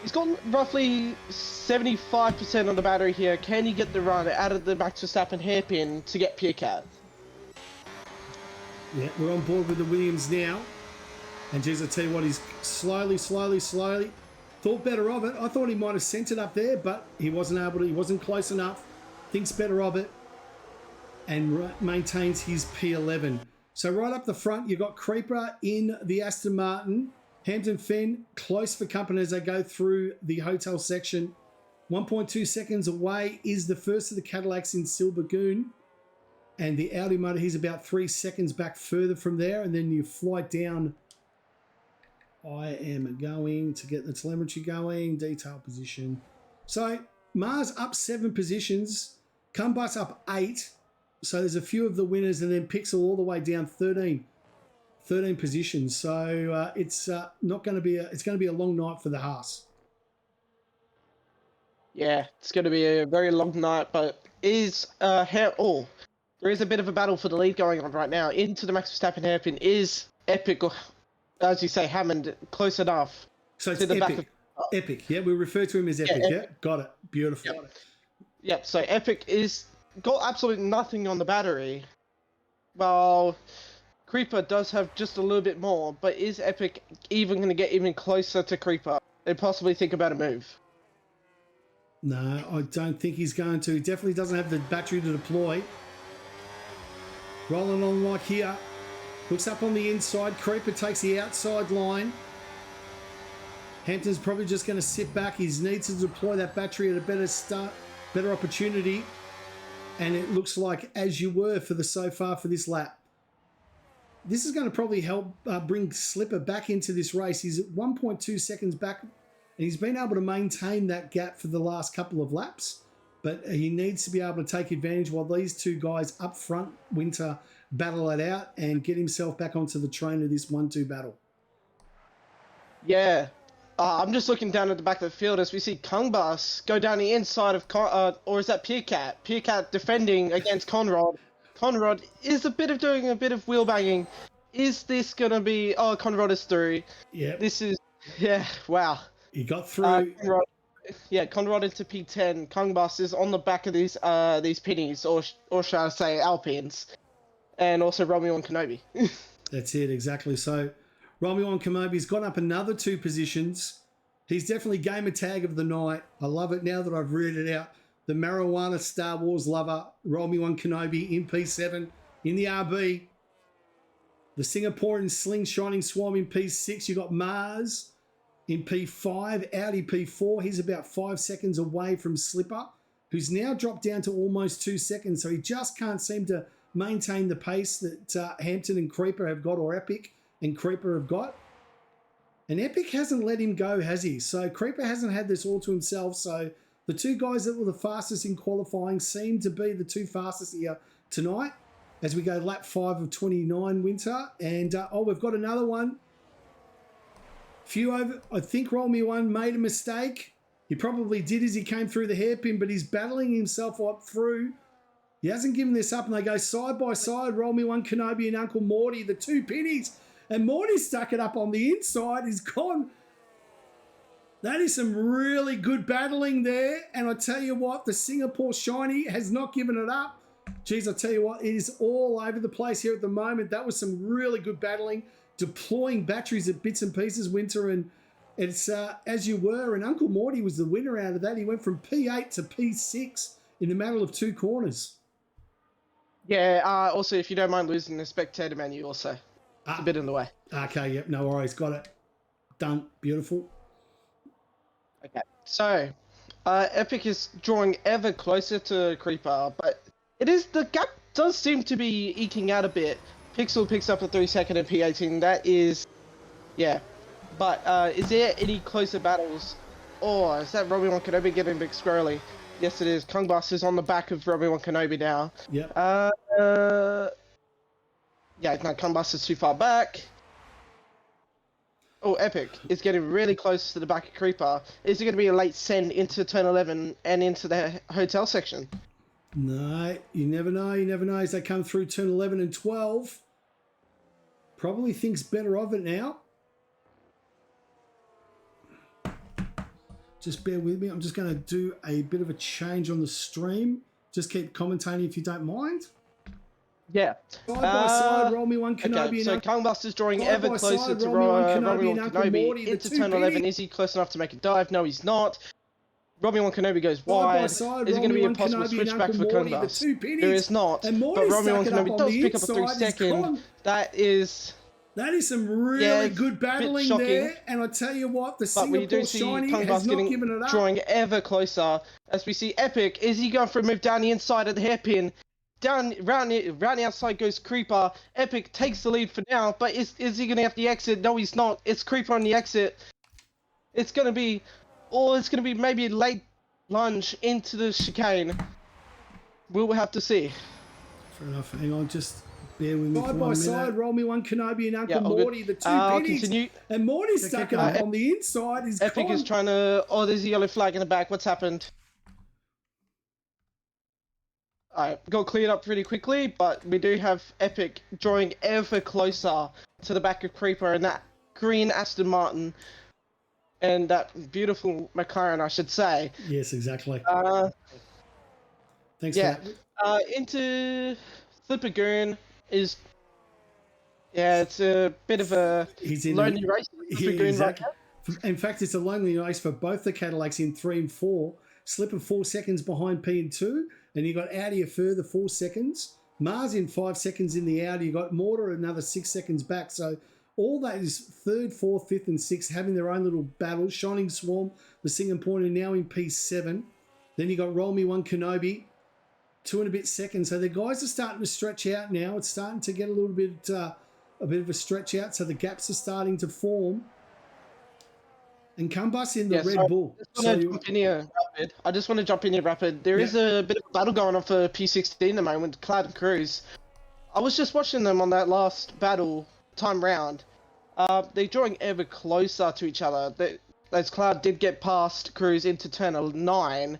He's got roughly 75% on the battery here. Can he get the run out of the Max Verstappen hairpin to get Pierre Cat? Yeah, we're on board with the Williams now. And geez, I tell you what, he's slowly thought better of it. I thought he might have sent it up there, but he wasn't able to. He wasn't close enough. Thinks better of it and maintains his P11. So right up the front, you've got Creeper in the Aston Martin. Hampton Fenn close for company as they go through the hotel section. 1.2 seconds away is the first of the Cadillacs in Silbergoon. And the Audi Motor, he's about 3 seconds back further from there. And then you fly down. I am going to get the telemetry going. Detail position. So Mars up 7 positions. Cumbus up 8. So there's a few of the winners. And then Pixel all the way down 13 positions. So it's not going to be it's going to be a long night for the Haas. Yeah, it's going to be a very long night, but there is a bit of a battle for the lead going on right now. Into the Max Verstappen hairpin is Epic, or as you say, Hammond, close enough. So it's Epic. Epic, yeah, we refer to him as Epic. Yeah, got it. Beautiful. Yep. So Epic is got absolutely nothing on the battery. Well, Creeper does have just a little bit more, but is Epic even going to get even closer to Creeper and possibly think about a move? No, I don't think he's going to. He definitely doesn't have the battery to deploy. Rolling on like here. Looks up on the inside. Creeper takes the outside line. Hampton's probably just going to sit back. He needs to deploy that battery at a better opportunity. And it looks like as you were so far for this lap. This is going to probably help bring Slipper back into this race. He's at 1.2 seconds back, and he's been able to maintain that gap for the last couple of laps. But he needs to be able to take advantage while these two guys up front, Winter, battle it out and get himself back onto the train of this 1-2 battle. Yeah. I'm just looking down at the back of the field as we see Kungbus go down the inside of, or is that Pierre Cat? Pierre Cat defending against Conrad. Conrad is doing a bit of wheel banging. Is this going to be... Oh, Conrad is through. Yeah. This is... Yeah, wow. He got through. Conrad into P10. Kungbus is on the back of these pennies, or shall I say Alpines. And also Romeo and Kenobi. That's it, exactly. So Romeo and Kenobi's gone up another 2 positions. He's definitely gamer tag of the night. I love it now that I've read it out. The marijuana Star Wars lover, Romeo and Kenobi in P7 in the RB. The Singaporean Sling Shining Swarm in P6. You got Mars In P5, Audi P4, he's about 5 seconds away from Slipper, who's now dropped down to almost 2 seconds. So he just can't seem to maintain the pace that Hampton and Creeper have got, or Epic and Creeper have got. And Epic hasn't let him go, has he? So Creeper hasn't had this all to himself. So the two guys that were the fastest in qualifying seem to be the two fastest here tonight as we go lap 5 of 29 Winter. And, we've got another one. Few over, I think Roll Me One made a mistake. He probably did as he came through the hairpin, but he's battling himself up through. He hasn't given this up, and they go side by side. Roll Me One, Kenobi and Uncle Morty, the two pennies. And Morty stuck it up on the inside. He's gone. That is some really good battling there. And I tell you what, the Singapore Shiny has not given it up. Geez, I tell you what, it is all over the place here at the moment. That was some really good battling, deploying batteries at bits and pieces, Winter. And it's as you were. And Uncle Morty was the winner out of that. He went from P8 to P6 in a matter of 2 corners. Yeah, also, if you don't mind losing the spectator menu also. It's a bit in the way. Okay, yep, no worries. Got it. Done. Beautiful. Okay, so Epic is drawing ever closer to Creeper, but the gap does seem to be eking out a bit. Pixel picks up a 3-second in P18. That is, yeah. But is there any closer battles? Oh, is that Robbie 1 Kenobi getting a bit squirrely? Yes, it is. Kung Bus is on the back of Robbie 1 Kenobi now. Yep. Yeah, no, Kung Bus is too far back. Oh, Epic is getting really close to the back of Creeper. Is it going to be a late send into turn 11 and into the hotel section? No, you never know. You never know as they come through turn 11 and 12. Probably thinks better of it now. Just bear with me. I'm just going to do a bit of a change on the stream. Just keep commentating if you don't mind. Yeah. Side by side, Roll Me One Kenobi. Okay, so Kung Buster's drawing ever closer to Robbie 1 Kenobi into turn 11. Is he close enough to make a dive? No, he's not. Robbie 1 Kenobi goes wide. Is it going to be a possible switchback for Kung Bus? There is not. But Robbie 1 Kenobi does pick up a 3-second. That is some really good battling there. And I tell you what, the Singapore Shiny has not given it up. Drawing ever closer as we see Epic. Is he going for a move down the inside of the hairpin? Down round the outside goes Creeper. Epic takes the lead for now, but is he going to have the exit? No, he's not. It's Creeper on the exit. It's going to be maybe a late lunge into the chicane. We'll have to see. Fair enough. Hang on, just bear with me. Side by side, Roll Me One Kenobi and Uncle Morty, the two pennies. Continue. And Morty's stuck it up on the inside. Epic is trying to. Oh, there's a yellow flag in the back. What's happened? Alright, got cleared up pretty quickly, but we do have Epic drawing ever closer to the back of Creeper and that green Aston Martin and that beautiful McLaren, I should say. Yes, exactly. Thanks yeah. for that. Into Flippergoon is... Yeah, it's a bit of a lonely race. Exactly. Right. In fact, it's a lonely race for both the Cadillacs in 3 and 4. Slipper 4 seconds behind P and 2. And you got Audi a further 4 seconds. Mars in 5 seconds in the Audi. You got Mortar another 6 seconds back. So all that is 3rd, 4th, 5th, and 6th having their own little battles. Shining Swarm, the Singapore are now in P7. Then you got Roll Me One Kenobi, 2 and a bit seconds. So the guys are starting to stretch out now. It's starting to get a little bit of a stretch out. So the gaps are starting to form. And Cumbus in the Red Bull. I just want to jump in here rapid. There is a bit of a battle going on for P16 at the moment, Cloud and Cruz. I was just watching them on that last battle time round. They're drawing ever closer to each other. As Cloud did get past Cruz into turn 9,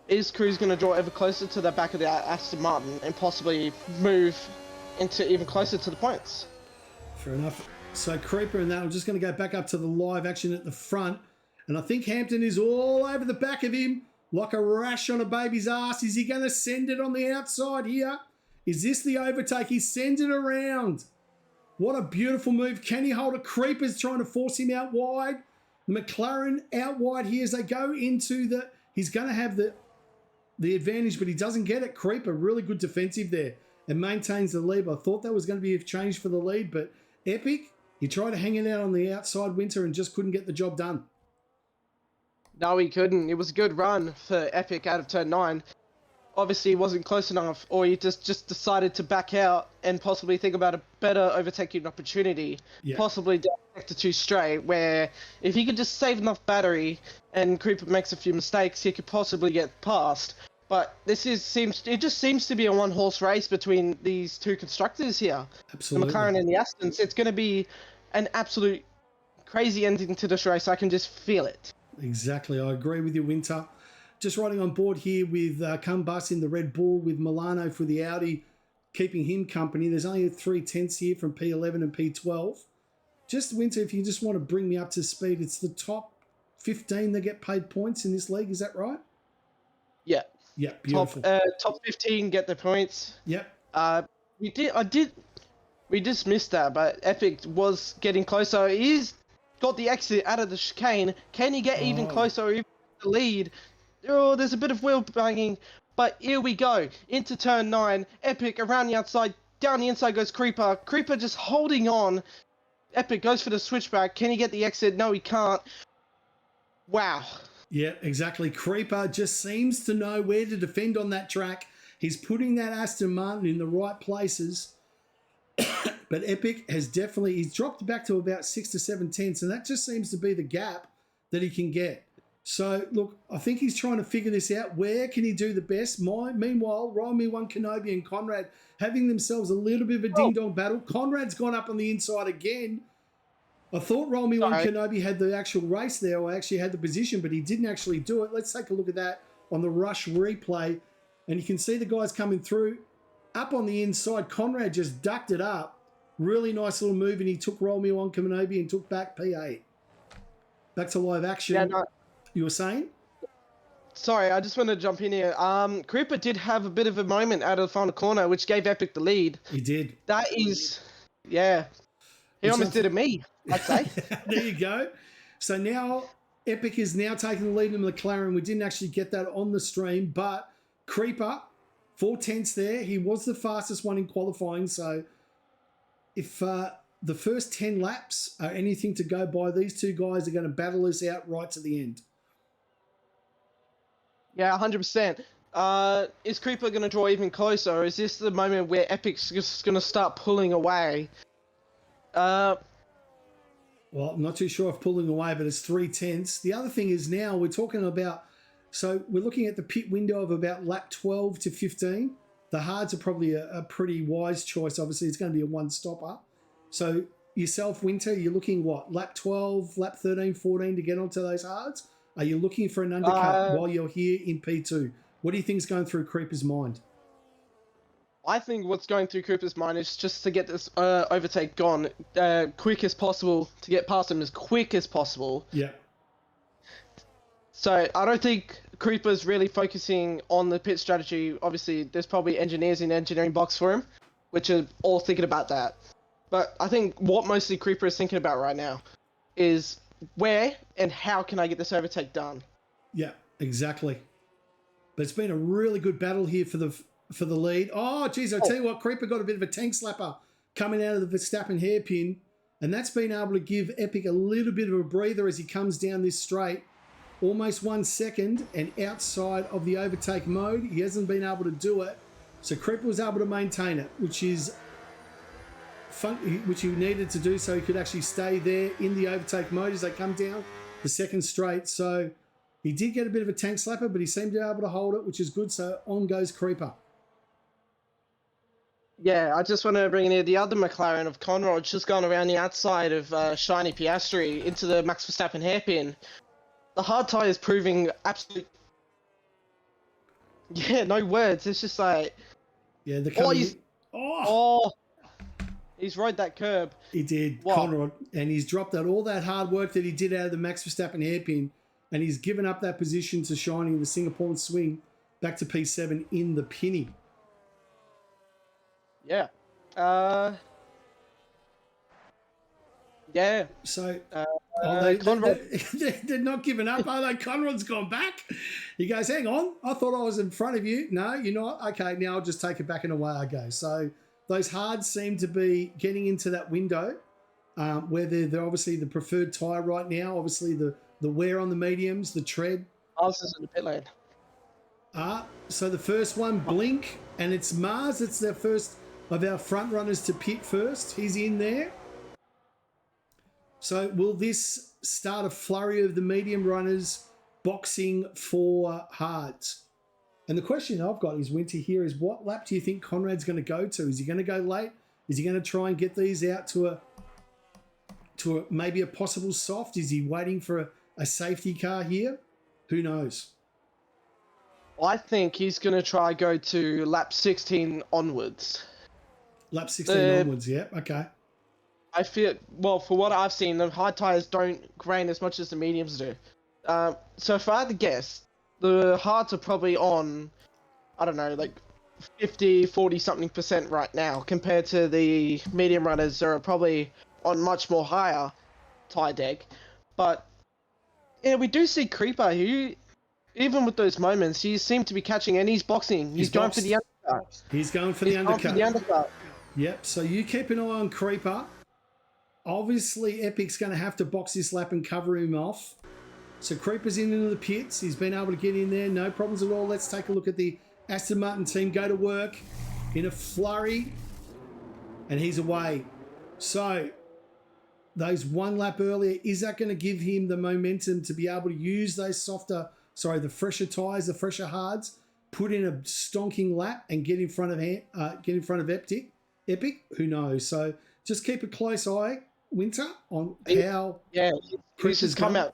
is Cruz going to draw ever closer to the back of the Aston Martin and possibly move into even closer to the points? Fair enough. So Creeper and that, I'm just going to go back up to the live action at the front. And I think Hampton is all over the back of him like a rash on a baby's ass. Is he going to send it on the outside here? Is this the overtake? He sends it around. What a beautiful move. Can he hold a Creeper's trying to force him out wide? McLaren out wide here as they go into the... He's going to have the advantage, but he doesn't get it. Creeper, really good defensive there and maintains the lead. I thought that was going to be a change for the lead, but Epic He tried to hang it out on the outside, Winter, and just couldn't get the job done. No, he couldn't. It was a good run for Epic out of turn 9. Obviously, he wasn't close enough, or he just decided to back out and possibly think about a better overtaking opportunity. Yeah. Possibly down sector 2 straight, where if he could just save enough battery and Creeper makes a few mistakes, he could possibly get past. But it just seems to be a one-horse race between these two constructors here. Absolutely. The McLaren and the Astons. It's going to be an absolute crazy ending to this race. I can just feel it. Exactly. I agree with you, Winter. Just riding on board here with Cumbus in the Red Bull, with Milano for the Audi, keeping him company. There's only 3 tenths here from P11 and P12. Just, Winter, if you just want to bring me up to speed, it's the top 15 that get paid points in this league. Is that right? Yeah. Yeah, beautiful. Top 15 get the points. Yep. We just missed that, but Epic was getting closer. He's got the exit out of the chicane. Can he get even closer or even the lead? Oh, there's a bit of wheel banging, but here we go. Into turn 9. Epic around the outside. Down the inside goes Creeper. Creeper just holding on. Epic goes for the switchback. Can he get the exit? No, he can't. Wow. Yeah, exactly. Creeper just seems to know where to defend on that track. He's putting that Aston Martin in the right places. But Epic has he's dropped back to about 6 to 7 tenths, and that just seems to be the gap that he can get. So, look, I think he's trying to figure this out. Where can he do the best? Meanwhile, Roll Me One Kenobi and Conrad having themselves a little bit of a ding-dong battle. Conrad's gone up on the inside again. I thought Roll Me One Kenobi had the actual race there, or actually had the position, but he didn't actually do it. Let's take a look at that on the Rush replay. And you can see the guys coming through. Up on the inside, Conrad just ducked it up. Really nice little move, and he took Roll Me One Kenobi and took back P8. Back to live action. Yeah, no. You were saying? Sorry, I just want to jump in here. Creeper did have a bit of a moment out of the final corner, which gave Epic the lead. He did. That is, yeah. He almost did it me, I'd say. There you go. So now Epic is now taking the lead in McLaren. We didn't actually get that on the stream, but Creeper, 4 tenths there. He was the fastest one in qualifying. So if the first 10 laps are anything to go by, these two guys are going to battle this out right to the end. Yeah, 100%. Is Creeper going to draw even closer, or is this the moment where Epic's just going to start pulling away? Well, I'm not too sure if pulling away, but it's 3 tenths. The other thing is now we're talking about, so we're looking at the pit window of about lap 12 to 15. The hards are probably a pretty wise choice. Obviously, it's going to be a one-stopper. So yourself, Winter, you're looking what? Lap 12, lap 13, 14 to get onto those hards? Are you looking for an undercut while you're here in P2? What do you think is going through Creeper's mind? I think what's going through Creeper's mind is just to get this overtake gone quick as possible, to get past him as quick as possible. Yeah. So I don't think Creeper's really focusing on the pit strategy. Obviously, there's probably engineers in the engineering box for him, which are all thinking about that. But I think what mostly Creeper is thinking about right now is where and how can I get this overtake done? Yeah, exactly. But it's been a really good battle here for the lead. Oh, geez, I'll tell you what, Creeper got a bit of a tank slapper coming out of the Verstappen hairpin, and that's been able to give Epic a little bit of a breather as he comes down this straight. Almost 1 second and outside of the overtake mode. He hasn't been able to do it. So Creeper was able to maintain it, which is which he needed to do so he could actually stay there in the overtake mode as they come down the second straight. So he did get a bit of a tank slapper, but he seemed to be able to hold it, which is good. So on goes Creeper. Yeah, I just want to bring in here the other McLaren of Conrod's just gone around the outside of Shiny Piastri into the Max Verstappen hairpin. The hard tyre is proving absolute. Yeah, no words. It's just like. Yeah, the he's rode that curb. He did, wow. Conrad, and he's dropped out all that hard work that he did out of the Max Verstappen hairpin, and he's given up that position to Shiny in the Singapore swing back to P7 in the Pinny. Yeah. Yeah. So they're not giving up, are they? Conrad's gone back. He goes, hang on, I thought I was in front of you. No, you're not. Okay, now I'll just take it back and away I go. So those hards seem to be getting into that window. where they're obviously the preferred tyre right now. Obviously, the wear on the mediums, the tread. Ours is in the pit lane. So the first one, Blink, and it's Mars. It's their first of our front runners to pit first. He's in there. So will this start a flurry of the medium runners boxing for hards? And the question I've got is, Winter, here is, what lap do you think Conrad's going to go to? Is he going to go late? Is he going to try and get these out to a maybe a possible soft? Is he waiting for a safety car here? Who knows? I think he's going to try go to lap 16 onwards. Lap 16 onwards, yeah, okay. I feel, well, for what I've seen, the hard tyres don't grain as much as the mediums do. So if I had to guess, the hards are probably on, I don't know, like 50, 40 something % right now, compared to the medium runners that are probably on much more higher tyre deck. But yeah, we do see Creeper, who, even with those moments, he seemed to be catching, and he's boxing. He's going for the undercut. He's going for the undercut. Going for the undercut. Yep, so you keep an eye on Creeper. Obviously, Epic's going to have to box this lap and cover him off. So Creeper's into the pits. He's been able to get in there. No problems at all. Let's take a look at the Aston Martin team go to work in a flurry. And he's away. So those one lap earlier, is that going to give him the momentum to be able to use those the fresher tyres, the fresher hards, put in a stonking lap and get in front of Epic? Who knows? So just keep a close eye, Winter, on how he's just come out.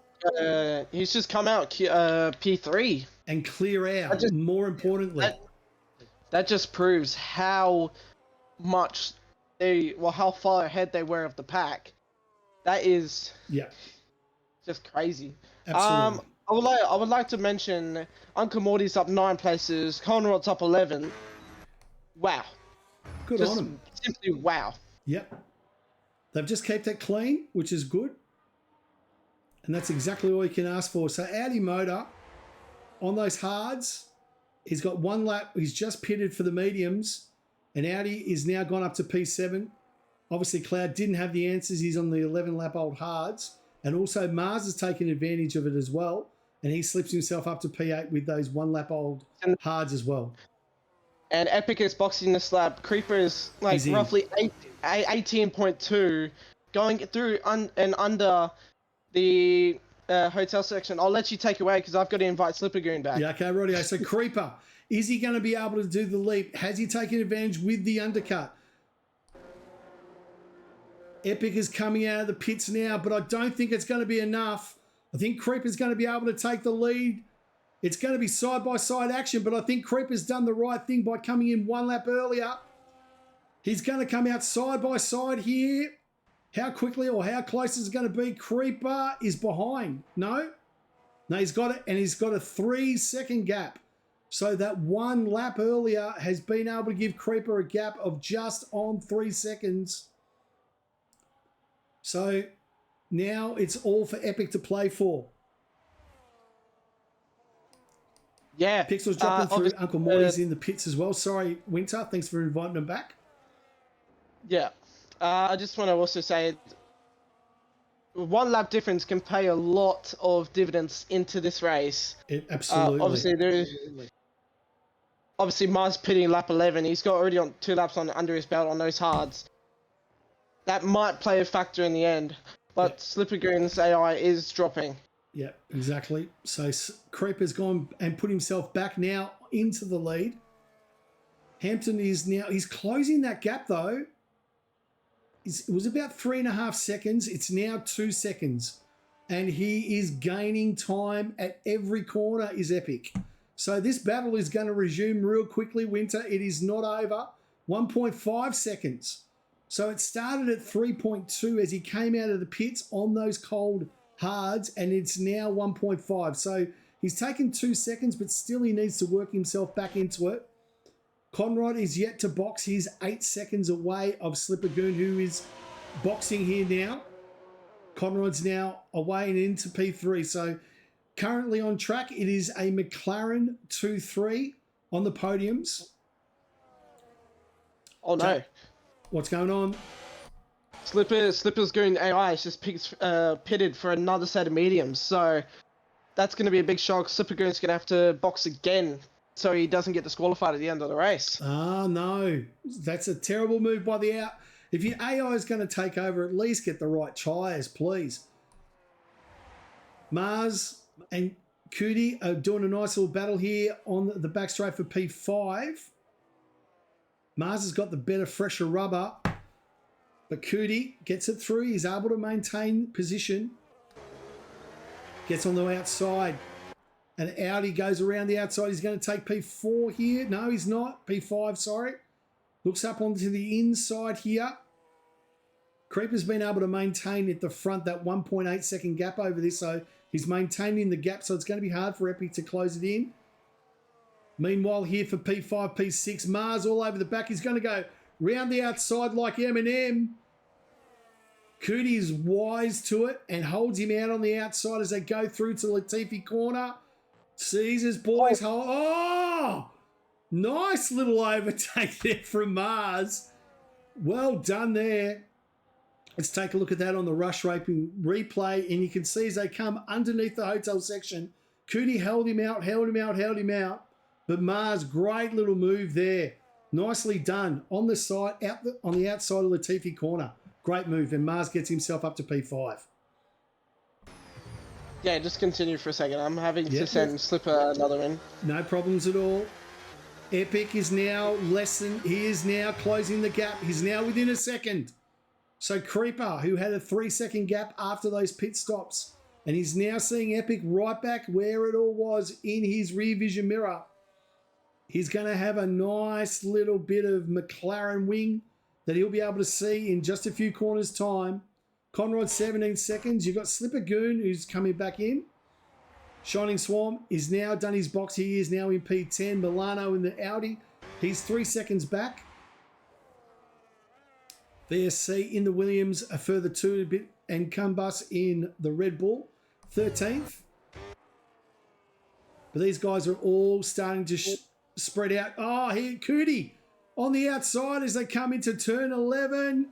He's just come out P3 and clear out. More importantly, that just proves how much how far ahead they were of the pack. That is just crazy. Absolutely. I would like to mention Uncle Morty's up 9 places, Conrod's up 11. Wow. Good just on him. Simply wow. Yep. They've just kept that clean, which is good. And that's exactly all you can ask for. So Audi Motor, on those hards, he's got one lap. He's just pitted for the mediums. And Audi is now gone up to P7. Obviously, Cloud didn't have the answers. He's on the 11-lap-old hards. And also, Mars has taken advantage of it as well. And he slips himself up to P8 with those one-lap-old hards as well. And Epic is boxing this lap. Creeper is like roughly 18.2, going through and under the hotel section. I'll let you take away because I've got to invite Slippergoon back. Yeah, okay, rightio. So Creeper, is he going to be able to do the leap? Has he taken advantage with the undercut? Epic is coming out of the pits now, but I don't think it's going to be enough. I think Creeper's going to be able to take the lead. It's going to be side-by-side action, but I think Creeper's done the right thing by coming in one lap earlier. He's going to come out side-by-side here. How quickly or how close is it going to be? Creeper is behind. No, he's got it, and he's got a 3-second gap. So that one lap earlier has been able to give Creeper a gap of just on 3 seconds. So now it's all for Epic to play for. Yeah. Pixel's dropping through. Uncle Morty's in the pits as well. Sorry, Winter. Thanks for inviting him back. Yeah. I just want to also say, one lap difference can pay a lot of dividends into this race. Absolutely. Obviously, Mars pitting lap 11. He's got already on 2 laps under his belt on those hards. That might play a factor in the end. But Slippergoon's AI is dropping. Yeah, exactly. So Creeper's gone and put himself back now into the lead. Hampton is now, he's closing that gap though. It was about 3.5 seconds. It's now 2 seconds. And he is gaining time at every corner is Epic. So this battle is going to resume real quickly, Winter. It is not over. 1.5 seconds. So it started at 3.2 as he came out of the pits on those cold hards, and it's now 1.5. So he's taken 2 seconds, but still he needs to work himself back into it. Conrad is yet to box. He's 8 seconds away of Slippergoon, who is boxing here now. Conrad's now away and into P3. So currently on track, it is a McLaren 2-3 on the podiums. Oh, no. What's going on? Slipper's going AI. It's just pitted for another set of mediums. So that's going to be a big shock. Slippergoon's going to have to box again so he doesn't get disqualified at the end of the race. Ah, no. That's a terrible move by the out. If your AI is going to take over, at least get the right tyres, please. Mars and Cootie are doing a nice little battle here on the back straight for P5. Mars has got the better, fresher rubber, but Cootie gets it through. He's able to maintain position. Gets on the outside. And Audi goes around the outside. He's going to take P4 here. No, he's not. P5, sorry. Looks up onto the inside here. Creeper's been able to maintain at the front that 1.8 second gap over this, so he's maintaining the gap, so it's going to be hard for Epic to close it in. Meanwhile, here for P5, P6, Mars all over the back. He's going to go round the outside like Eminem. Cootie is wise to it and holds him out on the outside as they go through to Latifi corner. Caesar's boys hold. Oh! Nice little overtake there from Mars. Well done there. Let's take a look at that on the rush raping replay, and you can see as they come underneath the hotel section, Cootie held him out. But Mars, great little move there. Nicely done on the side, on the outside of Latifi corner. Great move, and Mars gets himself up to P5. Yeah, just continue for a second. I'm having to send Slipper another in. No problems at all. Epic is now he is now closing the gap. He's now within a second. So Creeper, who had a 3-second gap after those pit stops, and he's now seeing Epic right back where it all was in his rear vision mirror. He's going to have a nice little bit of McLaren wing that he'll be able to see in just a few corners' time. Conrod, 17 seconds. You've got Slipper Goon, who's coming back in. Shining Swarm is now done his box. He is now in P10. Milano in the Audi. He's 3 seconds back. VSC in the Williams, a further 2 bit, and Cumbus in the Red Bull, 13th. But these guys are all starting to spread out. Oh, here, Cootie on the outside as they come into turn 11.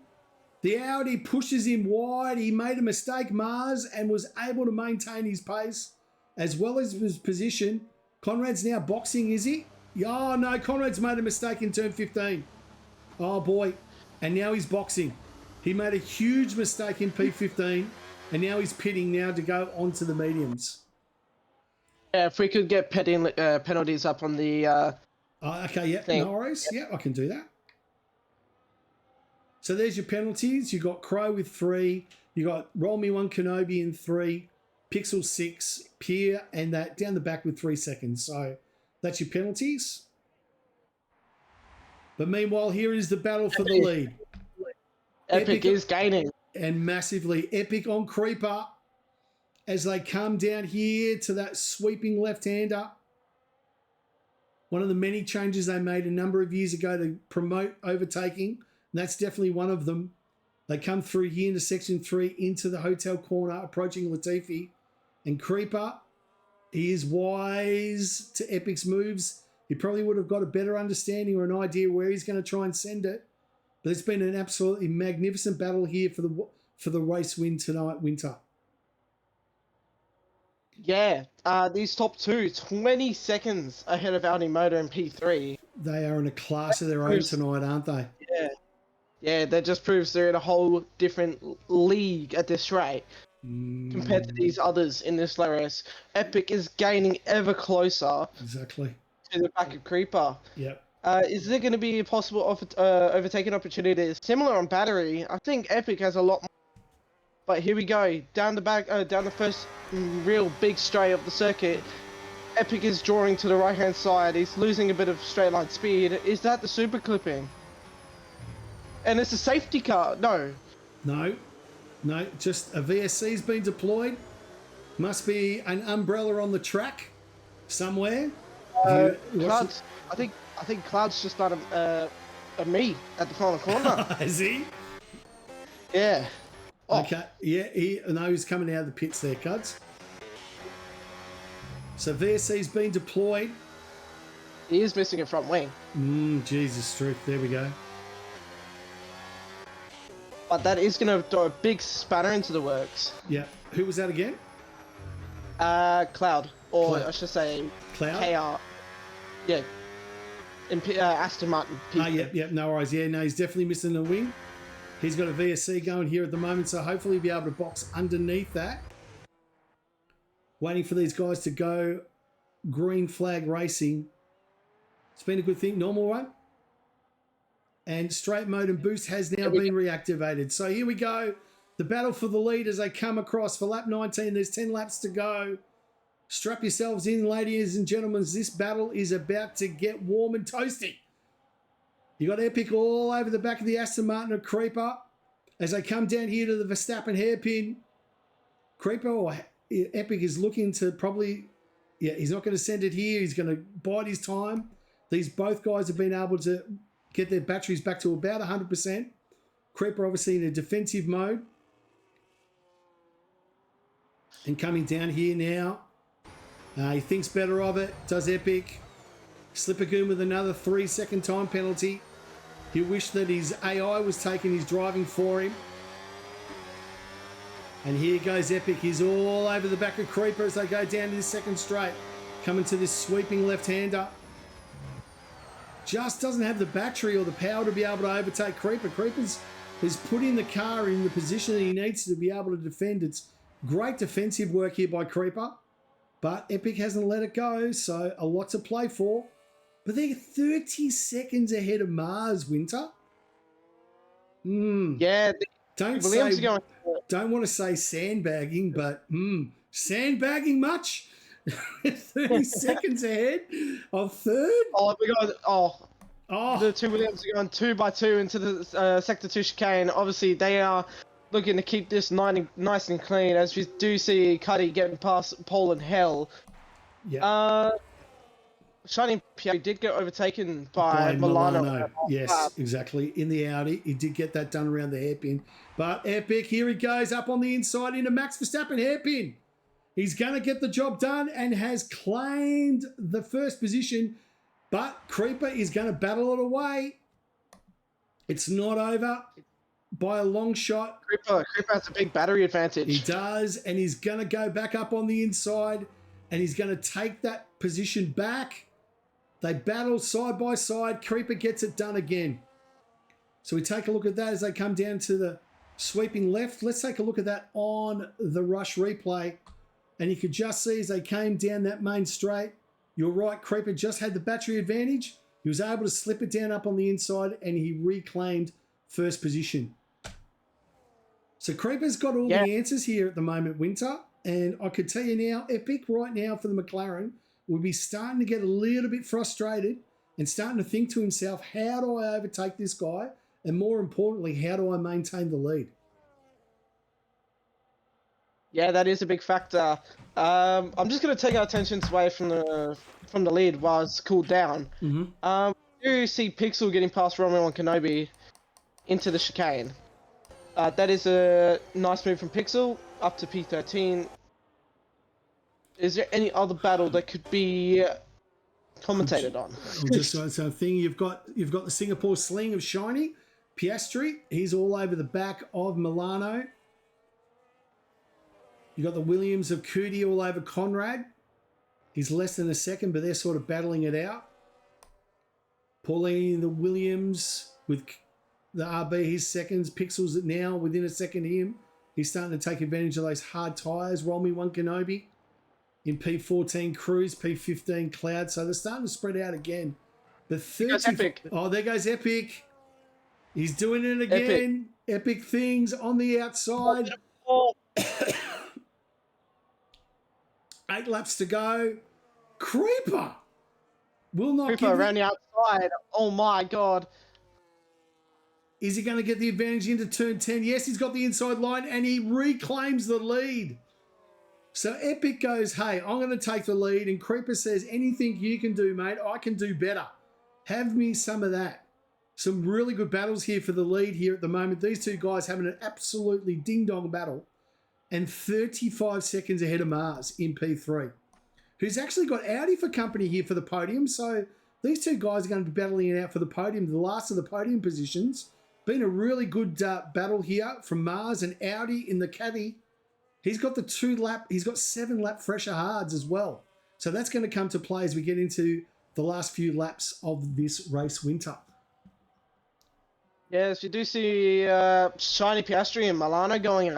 The Audi pushes him wide. He made a mistake, Mars, and was able to maintain his pace as well as his position. Conrad's now boxing, is he? Oh, no, Conrad's made a mistake in turn 15. Oh, boy. And now he's boxing. He made a huge mistake in P15, and now he's pitting now to go onto the mediums. Yeah, if we could get penalties up on the okay, yeah, no worries. Yeah, I can do that. So there's your penalties. You got Crow with 3. You got Roll Me One Kenobi in 3. Pixel 6. Pier and that down the back with 3 seconds. So that's your penalties. But meanwhile, here is the battle for the lead. Epic is gaining. And massively. Epic on Creeper as they come down here to that sweeping left-hander. One of the many changes they made a number of years ago to promote overtaking. And that's definitely one of them. They come through here into section 3 into the hotel corner, approaching Latifi. And Creeper, he is wise to Epic's moves. He probably would have got a better understanding or an idea where he's going to try and send it. But it's been an absolutely magnificent battle here for the race win tonight, Winter. Yeah, these top two, 20 seconds ahead of Audi Motor and P3. They are in a class of their own tonight, aren't they? Yeah. Yeah, that just proves they're in a whole different league at this rate compared to these others in this race. Epic is gaining ever closer. Exactly. To the back of Creeper. Yep. Is there going to be a possible overtaking opportunity similar on battery? I think Epic has a lot more. But here we go, down the back, down the first real big straight of the circuit. Epic is drawing to the right-hand side. He's losing a bit of straight line speed. Is that the super clipping? And it's a safety car. No. No, just a VSC's been deployed. Must be an umbrella on the track somewhere. Clouds. I think Clouds just done a me at the final corner. Is he? Yeah. Oh. Okay. Yeah. He's coming out of the pits there, Cuds. So VSC's been deployed. He is missing a front wing. Jesus, truth. There we go. but that is going to throw a big spanner into the works. Yeah. Who was that again? Cloud, or Cloud. I should say Cloud? KR. Yeah. In Aston Martin. Yeah, no worries. Yeah, no, he's definitely missing the wing. He's got a VSC going here at the moment, so hopefully he'll be able to box underneath that. Waiting for these guys to go green flag racing. It's been a good thing. Normal one. And straight mode and boost has now been reactivated. So here we go. The battle for the lead as they come across for lap 19. There's 10 laps to go. Strap yourselves in, ladies and gentlemen. This battle is about to get warm and toasty. You got Epic all over the back of the Aston Martin or Creeper as they come down here to the Verstappen hairpin. Creeper or Epic is looking to probably, yeah, he's not going to send it here. He's going to bide his time. These both guys have been able to get their batteries back to about 100%. Creeper obviously in a defensive mode. And coming down here now. He thinks better of it. Does Epic. Slippergoon with another 3-second time penalty. He'll wish that his AI was taking his driving for him. And here goes Epic. He's all over the back of Creeper as they go down to the second straight. Coming to this sweeping left-hander. Just doesn't have the battery or the power to be able to overtake Creeper. Creeper's has put in the car in the position that he needs to be able to defend. It's great defensive work here by Creeper. But Epic hasn't let it go, so a lot to play for. But they're 30 seconds ahead of Mars, Winter. Yeah. Don't want to say sandbagging, but sandbagging much? 30 seconds ahead of third? The two Williams are going 2 by 2 into the Sector 2 chicane. Obviously, they are looking to keep this nice and clean, as we do see Cuddy getting past Paul and Hell. Yeah. Shining Pierre did get overtaken by Milano. Yes, exactly. In the Audi. He did get that done around the hairpin. But Epic, here he goes up on the inside into Max Verstappen hairpin. He's going to get the job done and has claimed the first position. But Creeper is going to battle it away. It's not over by a long shot. Creeper has a big battery advantage. He does, and he's going to go back up on the inside, and he's going to take that position back. They battle side by side. Creeper gets it done again. So we take a look at that as they come down to the sweeping left. Let's take a look at that on the Rush replay. And you could just see as they came down that main straight, you're right, Creeper just had the battery advantage. He was able to slip it down up on the inside, and he reclaimed first position. So Creeper's got all the answers here at the moment, Winter. And I could tell you now, Epic right now for the McLaren will be starting to get a little bit frustrated and starting to think to himself, how do I overtake this guy? And more importantly, how do I maintain the lead? Yeah, that is a big factor. I'm just going to take our attention away from the lead while it's cooled down. Mm-hmm. You see Pixel getting past Romeo and Kenobi into the chicane. That is a nice move from Pixel up to P13. Is there any other battle that could be commentated on? Just so thing you've got the Singapore Sling of Shiny, Piastri. He's all over the back of Milano. You got the Williams of Cootie all over Conrad. He's less than a second, but they're sort of battling it out. Pauline the Williams with the RB, his seconds. Pixels it now within a second of him. He's starting to take advantage of those hard tyres. Roll me one Kenobi. In P14 Cruise, P15 Cloud. So they're starting to spread out again. The 30. Epic. Oh, there goes Epic. He's doing it again. Epic things on the outside. 8 laps to go. Creeper will not Creeper around the outside. Oh my god. Is he going to get the advantage into turn 10? Yes, he's got the inside line and he reclaims the lead. So Epic goes, hey, I'm going to take the lead. And Creeper says, anything you can do, mate, I can do better. Have me some of that. Some really good battles here for the lead here at the moment. These two guys having an absolutely ding-dong battle. And 35 seconds ahead of Mars in P3, who's actually got Audi for company here for the podium. So these two guys are going to be battling it out for the podium, the last of the podium positions. Been a really good battle here from Mars and Audi in the caddy. He's got he's got 7 lap fresher hards as well. So that's going to come to play as we get into the last few laps of this race winter. Yes, you do see Shiny Piastri and Milano going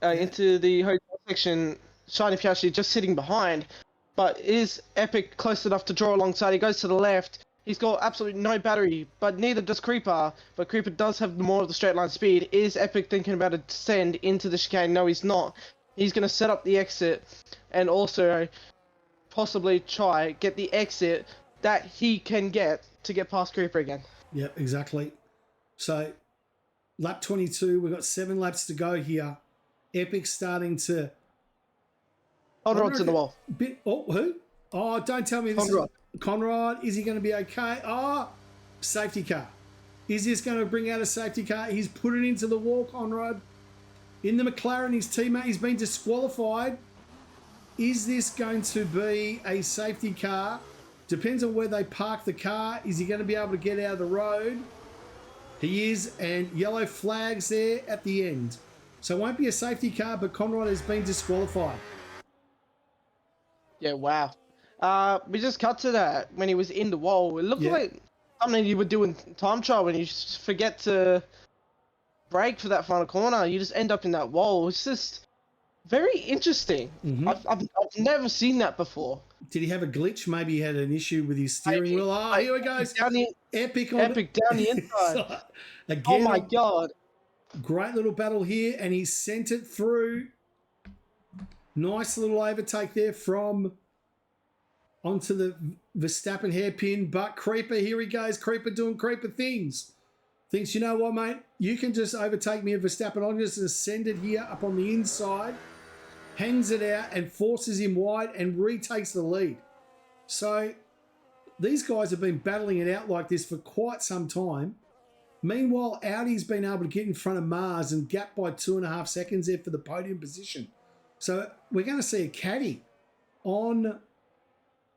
into the hotel section. Shiny Piastri just sitting behind, but is Epic close enough to draw alongside? He goes to the left. He's got absolutely no battery, but neither does Creeper. But Creeper does have more of the straight line speed. Is Epic thinking about a descend into the chicane? No, he's not. He's going to set up the exit and also possibly try get the exit that he can get to get past Creeper again. Yep, exactly. So lap 22, we've got 7 laps to go here. Epic starting to... Conrad's in the wall. Who? Oh, don't tell me this Conrad. Conrad, is he going to be okay? Oh, safety car. Is this going to bring out a safety car? He's put it into the wall, Conrad. In the McLaren, his teammate, he's been disqualified. Is this going to be a safety car? Depends on where they park the car. Is he going to be able to get out of the road? He is, and yellow flags there at the end. So it won't be a safety car, but Conrad has been disqualified. Yeah, wow. We just cut to that when he was in the wall. It looked like something you would do in time trial when you just forget to brake for that final corner. You just end up in that wall. It's just very interesting. Mm-hmm. I've never seen that before. Did he have a glitch? Maybe he had an issue with his steering wheel. Oh, here he goes. Epic down the inside. Again, oh my God. Great little battle here, and he sent it through. Nice little overtake there from onto the Verstappen hairpin, but Creeper, here he goes. Creeper doing Creeper things. Thinks, you know what, mate? You can just overtake me at Verstappen. I'm just going to send it here up on the inside. Hangs it out and forces him wide and retakes the lead. So these guys have been battling it out like this for quite some time. Meanwhile, Audi's been able to get in front of Mars and gap by 2.5 seconds there for the podium position. So we're going to see a caddy on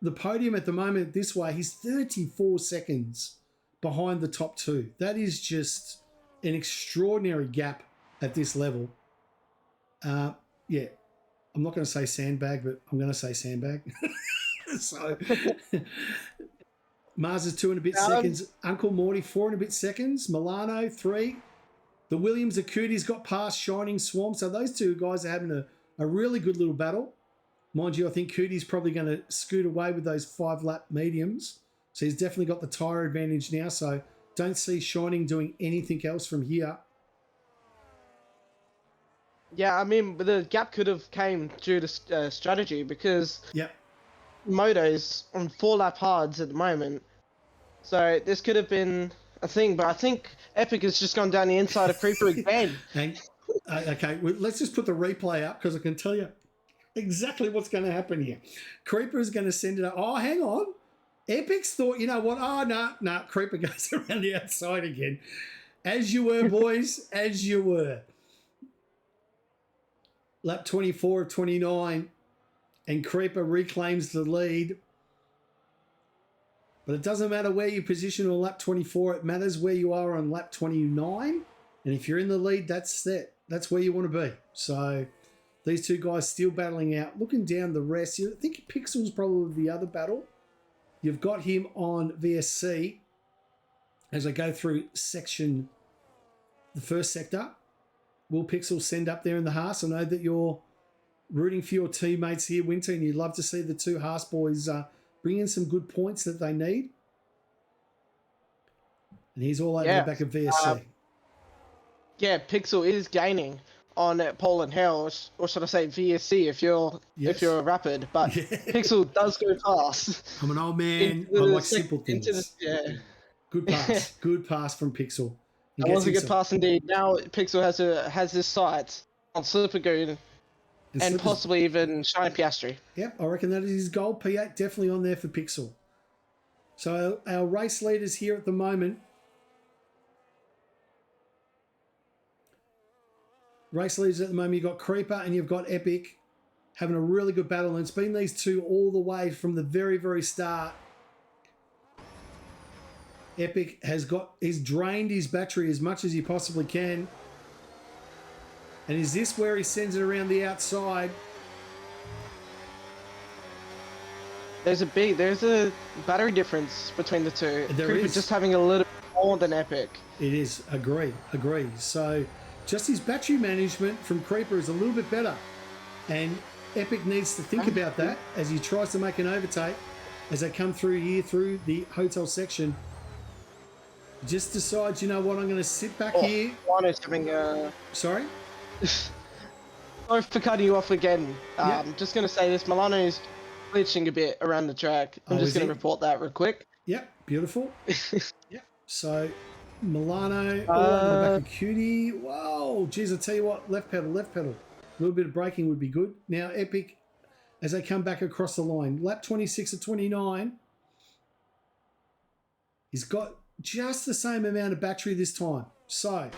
the podium at the moment this way. He's 34 seconds behind the top 2. That is just an extraordinary gap at this level. Yeah, I'm not going to say sandbag, but I'm going to say sandbag. So Mars is 2 and a bit seconds. Uncle Morty 4 and a bit seconds. Milano 3. The Williams Acuti's got past Shining Swamp. So those two guys are having a really good little battle. Mind you, I think Cootie's probably going to scoot away with those 5-lap mediums. So he's definitely got the tyre advantage now. So don't see Shining doing anything else from here. Yeah, I mean, the gap could have came due to strategy because Moto's on 4-lap hards at the moment. So this could have been a thing, but I think Epic has just gone down the inside of Creeper again. Okay, well, let's just put the replay up because I can tell you exactly what's going to happen here. Creeper is going to send it up. Oh, hang on. Epic's thought, you know what? Oh, no. Creeper goes around the outside again. As you were, boys. As you were. Lap 24 of 29. And Creeper reclaims the lead. But it doesn't matter where you position on lap 24. It matters where you are on lap 29. And if you're in the lead, that's it. That's where you want to be. So these two guys still battling out. Looking down the rest, I think Pixel's probably the other battle. You've got him on VSC as I go through the first sector. Will Pixel send up there in the Haas? I know that you're rooting for your teammates here, Winter, and you'd love to see the two Haas boys bring in some good points that they need. And he's all over the back of VSC. Pixel is gaining on Pole and Hell, or should I say VSC if you're rapid, but Pixel does go fast. I'm an old man. I like simple things. Good pass. Good pass from Pixel. That was a good pass indeed. Now Pixel has his sights on Slippergoon and possibly even Shiny Piastri. Yep, I reckon that is his goal. P8 definitely on there for Pixel. So our race leaders here at the moment. Race leaders at the moment, you've got Creeper and you've got Epic having a really good battle. And it's been these two all the way from the very, very start. Epic he's drained his battery as much as he possibly can. And is this where he sends it around the outside? There's a battery difference between the two. There Creeper is. just having a little bit more than Epic. It is. Agree. So just his battery management from Creeper is a little bit better. And Epic needs to think about that as he tries to make an overtake as they come through here through the hotel section. Just decides, you know what, I'm going to sit back here. Milano's having a... Sorry? Sorry for cutting you off again. Yeah. I'm just going to say this. Milano's glitching a bit around the track. I'm just going to report that real quick. Yep, beautiful. Yep. So, Milano, in the back of Cutie. Whoa, geez, I tell you what, left pedal. A little bit of braking would be good. Now, Epic, as they come back across the line, lap 26 of 29, he's got just the same amount of battery this time. So,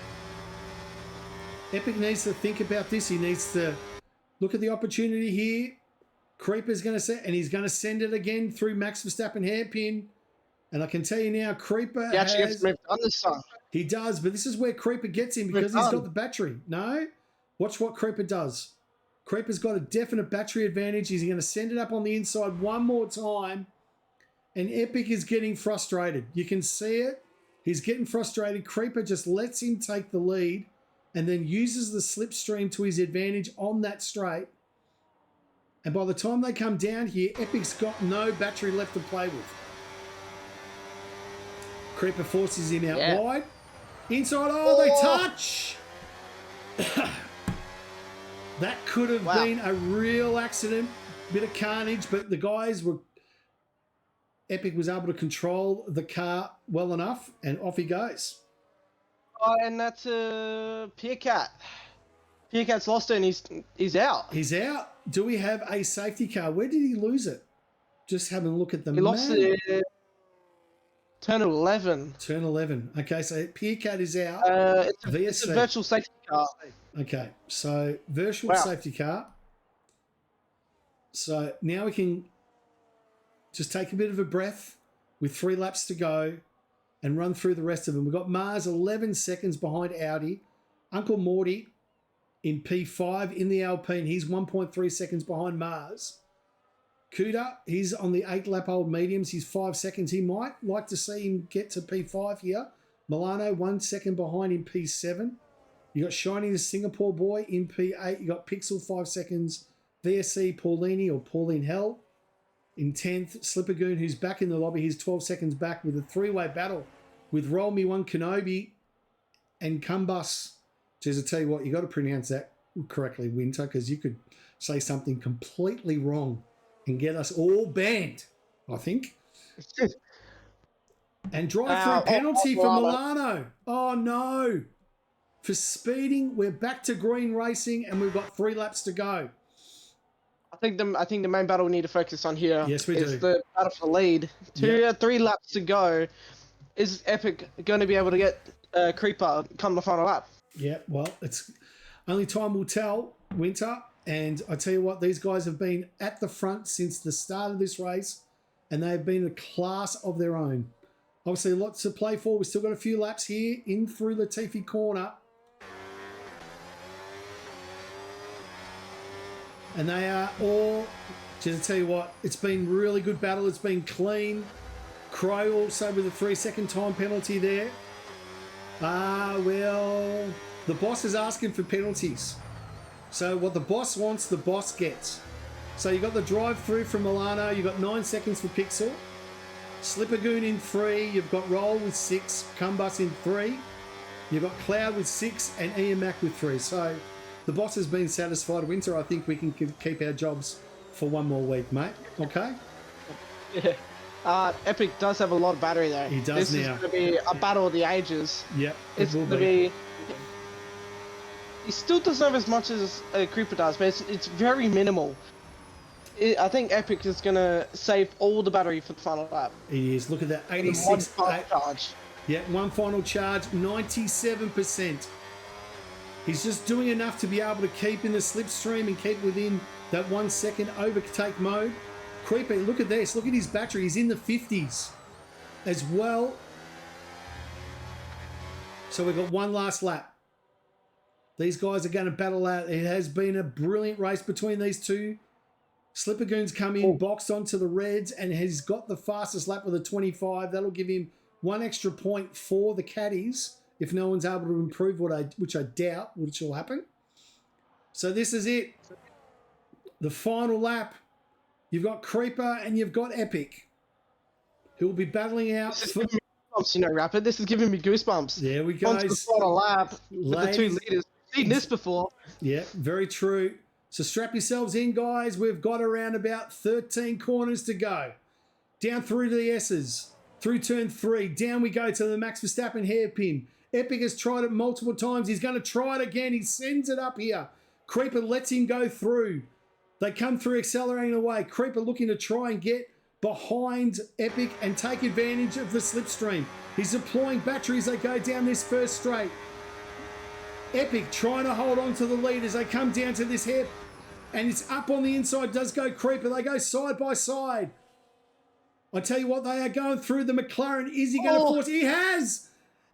Epic needs to think about this. He needs to look at the opportunity here. Creeper's going to set, and he's going to send it again through Max Verstappen hairpin. And I can tell you now, Creeper He actually gets moved on this side. He does, but this is where Creeper gets him because he's got the battery. No? Watch what Creeper does. Creeper's got a definite battery advantage. He's going to send it up on the inside one more time. And Epic is getting frustrated. You can see it. He's getting frustrated. Creeper just lets him take the lead and then uses the slipstream to his advantage on that straight. And by the time they come down here, Epic's got no battery left to play with. Creeper forces him out wide. Inside, they touch! That could have been a real accident. Bit of carnage, but the guys were... Epic was able to control the car well enough, and off he goes. Oh, and that's Piercat. Piercat's lost it, and he's out. He's out. Do we have a safety car? Where did he lose it? Just having a look at the map. He lost it turn 11. Turn 11. Okay, so Piercat is out. It's a virtual safety car. Okay, so virtual safety car. So now we can just take a bit of a breath with 3 laps to go and run through the rest of them. We've got Mars 11 seconds behind Audi. Uncle Morty in P5 in the Alpine. He's 1.3 seconds behind Mars. Kuda, he's on the 8-lap-old mediums. He's 5 seconds. He might like to see him get to P5 here. Milano, 1 second behind in P7. You got Shiny the Singapore boy in P8. You got Pixel 5 seconds. VSC Paulini or Pauline Hell in 10th. Slippergoon, who's back in the lobby, he's 12 seconds back with a 3-way battle with Roll Me One Kenobi and Cumbus. Jeez, I tell you what, you got to pronounce that correctly, Winter, because you could say something completely wrong and get us all banned, I think. And drive-through penalty for Milano. Oh, no. For speeding, we're back to green racing, and we've got 3 laps to go. I think the main battle we need to focus on here is the battle for the lead. 3 laps to go. Is Epic going to be able to get Creeper come the final lap? Yeah, well, it's only time will tell, Winter. And I tell you what, these guys have been at the front since the start of this race, and they've been a class of their own. Obviously, lots to play for. We've still got a few laps here in through Latifi corner. And they are all, just to tell you what, it's been really good battle. It's been clean. Crow also with a 3-second time penalty there. Well, the boss is asking for penalties. So what the boss wants, the boss gets. So you got the drive through from Milano. You got 9 seconds for Pixel. Slippergoon in 3. You've got Roll with 6. Cumbus in 3. You've got Cloud with 6 and Ian Mack with 3. So the boss has been satisfied. Winter, I think we can keep our jobs for one more week, mate. Okay? Yeah. Epic does have a lot of battery though. He does now. This is going to be a battle of the ages. Yep, it's going to be... He still doesn't have as much as Creeper does, but it's very minimal. I think Epic is going to save all the battery for the final lap. He is. Look at that. 86. One final charge. Yeah, one final charge. 97%. He's just doing enough to be able to keep in the slipstream and keep within that 1 second overtake mode. Creeper, look at this. Look at his battery. He's in the 50s as well. So we've got one last lap. These guys are going to battle out. It has been a brilliant race between these two. Slippergoon's come in, boxed onto the reds, and has got the fastest lap with a 25. That'll give him one extra point for the caddies if no one's able to improve, which I doubt, which will happen. So this is it. The final lap. You've got Creeper and you've got Epic, who will be battling out. Goosebumps, you know, Rapid. This is giving me goosebumps. There we go. Onto the final lap with the 2 leaders. Seen this before. Yeah, very true. So strap yourselves in, guys. We've got around about 13 corners to go. Down through to the S's. Through turn 3. Down we go to the Max Verstappen hairpin. Epic has tried it multiple times. He's going to try it again. He sends it up here. Creeper lets him go through. They come through accelerating away. Creeper looking to try and get behind Epic and take advantage of the slipstream. He's deploying battery as they go down this first straight. Epic trying to hold on to the lead as they come down to this hair. And it's up on the inside, does go Creeper. They go side by side. I tell you what, they are going through the McLaren. Is he going to force? He has!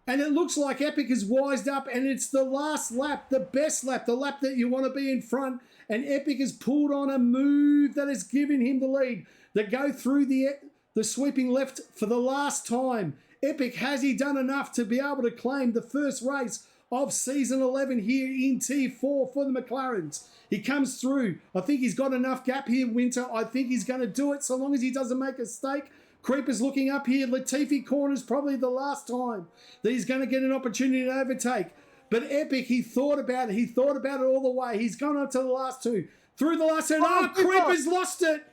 And it looks like Epic is wised up, and it's the last lap, the best lap, the lap that you want to be in front. And Epic has pulled on a move that has given him the lead. They go through the sweeping left for the last time. Epic, has he done enough to be able to claim the first race of season 11 here in T4 for the McLarens? He comes through. I think he's got enough gap here, Winter. I think he's going to do it so long as he doesn't make a mistake. Creeper's looking up here. Latifi corner's probably the last time that he's going to get an opportunity to overtake. But Epic, he thought about it. He thought about it all the way. He's gone up to the last two. Through the last turn. Oh, Creeper's lost it.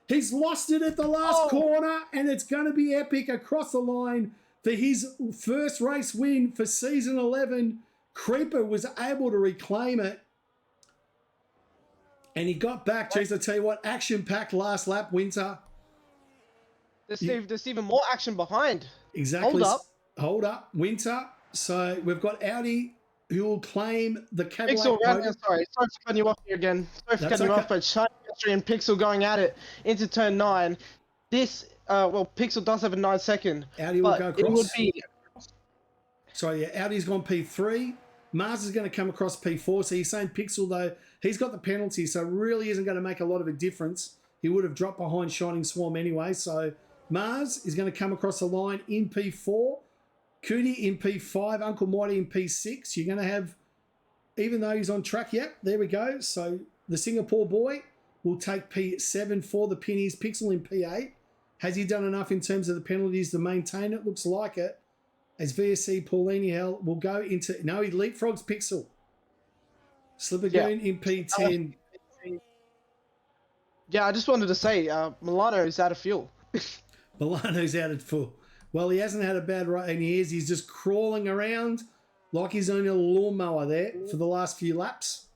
He's lost it at the last corner, and it's going to be Epic across the line for his first race win for season 11. Creeper was able to reclaim it. And he got back. Jeez, I tell you what, action-packed last lap, Winter. There's even more action behind. Exactly. Hold up, Winter. So we've got Audi who will claim the Cadillac. Pixel, sorry for cutting you off here again. Sorry for cutting you off, but Shiny and Pixel going at it into turn 9. This, Pixel does have a 9-second. Audi will go across. It would be... Sorry, yeah, Audi's gone P3. Mars is going to come across P4. So he's saying Pixel, though, he's got the penalty, so really isn't going to make a lot of a difference. He would have dropped behind Shining Swarm anyway. So Mars is going to come across the line in P4. Cootie in P5. Uncle Mighty in P6. You're going to have, even though he's on track, yep, there we go. So the Singapore boy will take P7 for the Pinnies. Pixel in P8. Has he done enough in terms of the penalties to maintain it? Looks like it. As VSC Paulini Hell will go into... No, he leapfrogs Pixel. Slippergoon in P10. Yeah, I just wanted to say, Milano is out of fuel. Milano's out of fuel. Well, he hasn't had a bad run in years. He's just crawling around like he's only a lawnmower there for the last few laps.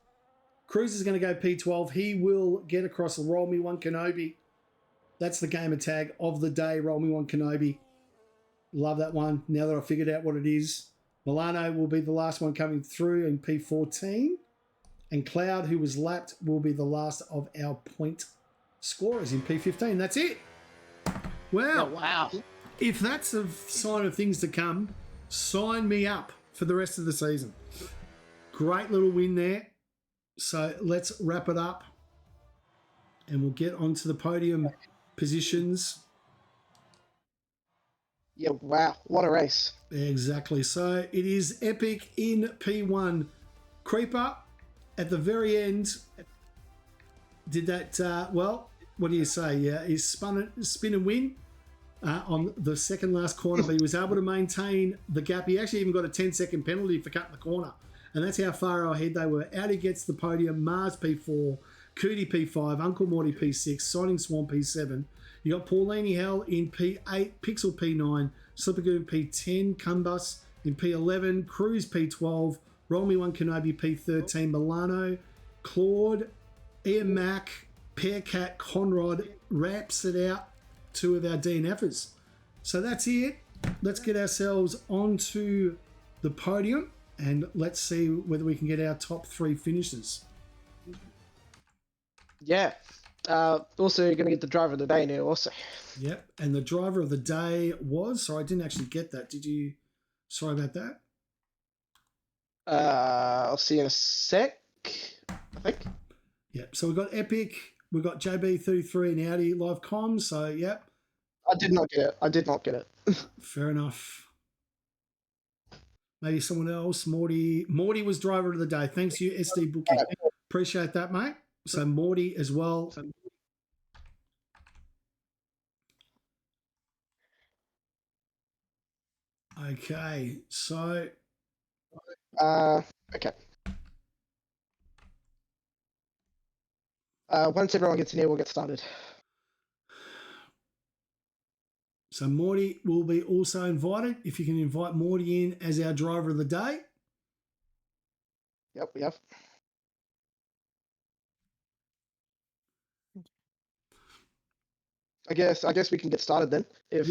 Cruz is going to go P12. He will get across the Roll Me One Kenobi. That's the gamer tag of the day, Roll Me One Kenobi. Love that one. Now that I've figured out what it is. Milano will be the last one coming through in P14. And Cloud, who was lapped, will be the last of our point scorers in P15. That's it. Well, wow. If that's a sign of things to come, sign me up for the rest of the season. Great little win there. So let's wrap it up. And we'll get onto the podium positions. Yeah, wow. What a race. Exactly. So it is Epic in P1. Creeper at the very end did that, what do you say? Yeah, he spin and win on the second last corner, but he was able to maintain the gap. He actually even got a 10-second penalty for cutting the corner. And that's how far ahead they were. Audi gets the podium. Mars P4. Cootie P5. Uncle Morty P6. Signing Swarm P7. You got Paulini Hell in P8. Pixel P9. Slippergoon P10. Cumbus in P11. Cruz P12. Roll Me One Kenobi P13. Milano. Claude. Ian Mac. Pearcat. Conrad. Wraps it out. 2 of our DNFers. So that's it. Let's get ourselves onto the podium. And let's see whether we can get our top 3 finishes. Yeah. Also, you're going to get the driver of the day now also. Yep. And the driver of the day was... Sorry, I didn't actually get that. Did you... Sorry about that. I'll see you in a sec, I think. Yep. So we've got Epic, we've got JB33 and Audi live comms. So, yep. I did not get it. Fair enough. Maybe someone else. Morty was driver of the day. Thanks you, SD Booking. Appreciate that, mate. So Morty as well. Okay, so Okay. Once everyone gets in here, we'll get started. So Morty will be also invited. If you can invite Morty in as our driver of the day. Yep, we have. I guess we can get started then. If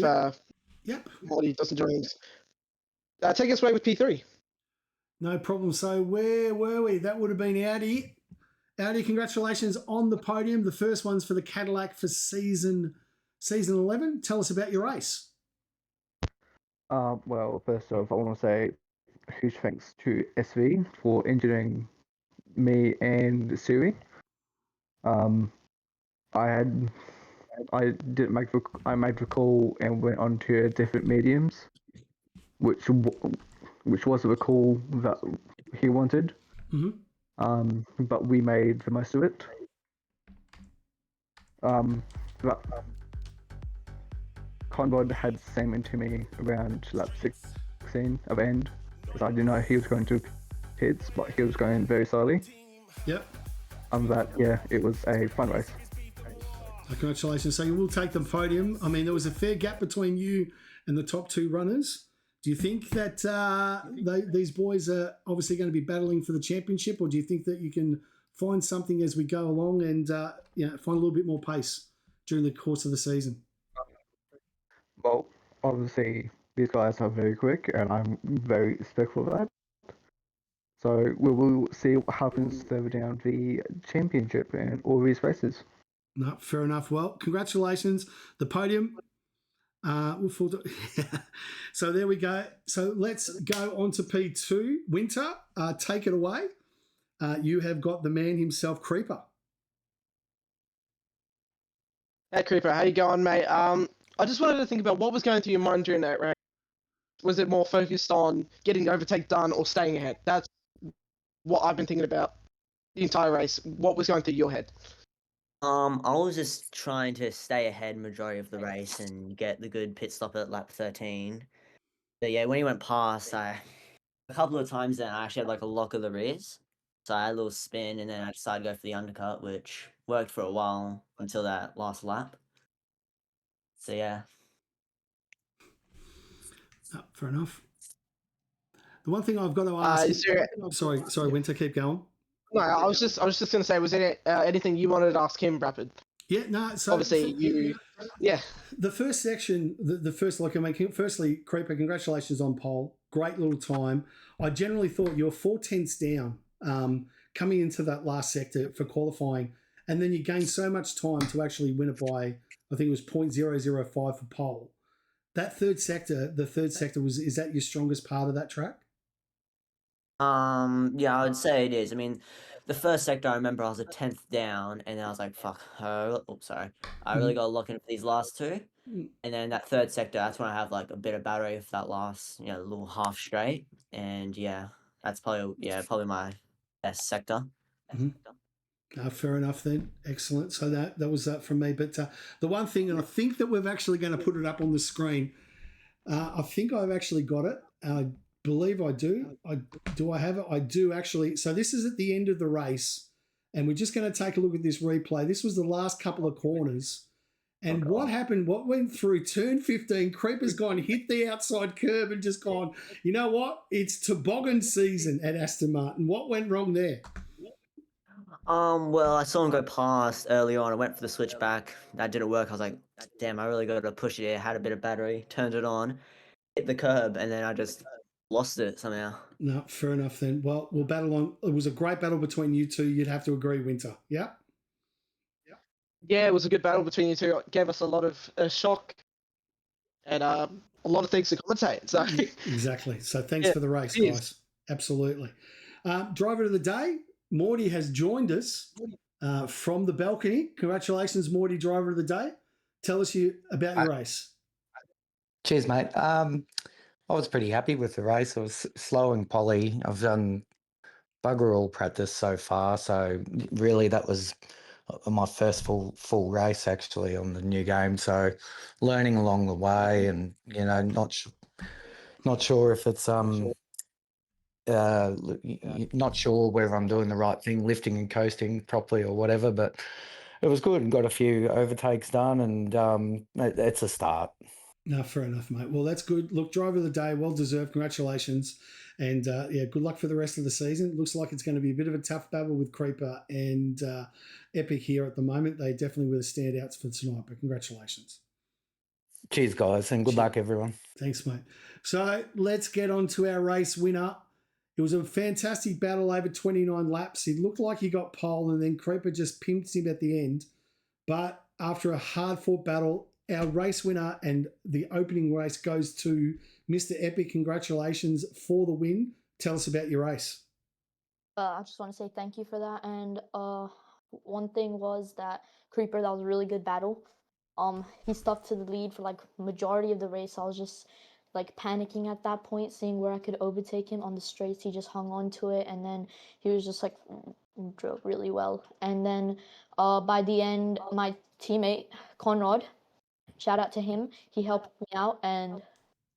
Yep. Morty doesn't join us. Take us away with P3. No problem. So where were we? That would have been Audi. Audi, congratulations on the podium. The first one's for the Cadillac for season 11. Tell us about your race. Well, first off, I want to say huge thanks to SV for engineering me and Siri. I made the call and went on to different mediums, which was the call that he wanted. Mm-hmm. But we made the most of it. But Conrad had the same into me around lap 16 of end, because I didn't know he was going to pits, but he was going very slowly. Yep. But yeah, it was a fun race. Congratulations. So you will take the podium. I mean, there was a fair gap between you and the top two runners. Do you think that these boys are obviously going to be battling for the championship, or do you think that you can find something as we go along and find a little bit more pace during the course of the season? Well, obviously, these guys are very quick, and I'm very respectful of that. So we will see what happens further down the championship and all these races. No, fair enough. Well, congratulations. The podium. So there we go. So let's go on to P2. Winter, take it away. You have got the man himself, Creeper. Hey, Creeper, how you going, mate? I just wanted to think about what was going through your mind during that race. Was it more focused on getting the overtake done or staying ahead? That's what I've been thinking about the entire race. What was going through your head? I was just trying to stay ahead majority of the race and get the good pit stop at lap 13. But yeah, when he went past, a couple of times then I actually had like a lock of the rears. So I had a little spin and then I decided to go for the undercut, which worked for a while until that last lap. So yeah. Oh, fair enough. The one thing I've got to ask. Sorry, Winter, keep going. No, I was just going to say, was there anything you wanted to ask him, Rapid? Yeah, no. So obviously The first section, firstly, Creeper, congratulations on pole. Great little time. I generally thought you were 4/10 down coming into that last sector for qualifying, and then you gained so much time to actually win it by, I think it was 0.005 for pole. That third sector, is that your strongest part of that track? Yeah, I would say it is. I mean, the first sector, I remember I was a 10th down, and then I was like, fuck, I really got to lock in for these last two. And then that third sector, that's when I have like a bit of battery for that last, little half straight. And yeah, that's probably my best sector. Fair enough then. Excellent. So that was that from me. But the one thing, and I think that we're actually going to put it up on the screen. I think I've actually got it. I believe I do. Do I have it? I do actually. So this is at the end of the race, and we're just going to take a look at this replay. This was the last couple of corners. And what happened, what went through turn 15, Creeper's gone, hit the outside curb and just gone, you know what? It's toboggan season at Aston Martin. What went wrong there? Well, I saw him go past early on. I went for the switchback. That didn't work. I was like, damn, I really got to push it here. Had a bit of battery, turned it on, hit the curb, and then I just lost it somehow. No, fair enough then. Well, we'll battle on. It was a great battle between you two. You'd have to agree, Winter. Yeah? Yeah, it was a good battle between you two. It gave us a lot of shock and a lot of things to commentate. So exactly. So thanks for the race, guys. Absolutely. Driver of the day, Morty has joined us from the balcony. Congratulations, Morty, driver of the day. Tell us about your race. Cheers, mate. I was pretty happy with the race. I was slow and poly. I've done bugger all practice so far, so really that was my first full race actually on the new game. So learning along the way, and not sure if it's not sure whether I'm doing the right thing, lifting and coasting properly or whatever, but it was good and got a few overtakes done, and it's a start. No, fair enough, mate. Well, that's good. Look, driver of the day, well deserved. Congratulations. And good luck for the rest of the season. It looks like it's going to be a bit of a tough battle with Creeper and Epic here at the moment. They definitely were the standouts for tonight, but congratulations. Cheers, guys, and good luck, everyone. Thanks, mate. So let's get on to our race winner. It was a fantastic battle over 29 laps. It looked like he got pole, and then Creeper just pimped him at the end. But after a hard-fought battle, our race winner and the opening race goes to Mr. Epic. Congratulations for the win. Tell us about your race. I just want to say thank you for that. And one thing was that Creeper, that was a really good battle. He stuck to the lead for like majority of the race. I was just like panicking at that point, seeing where I could overtake him on the straights. He just hung on to it, and then he was just like drove really well. And then by the end, my teammate Conrad, shout out to him, he helped me out and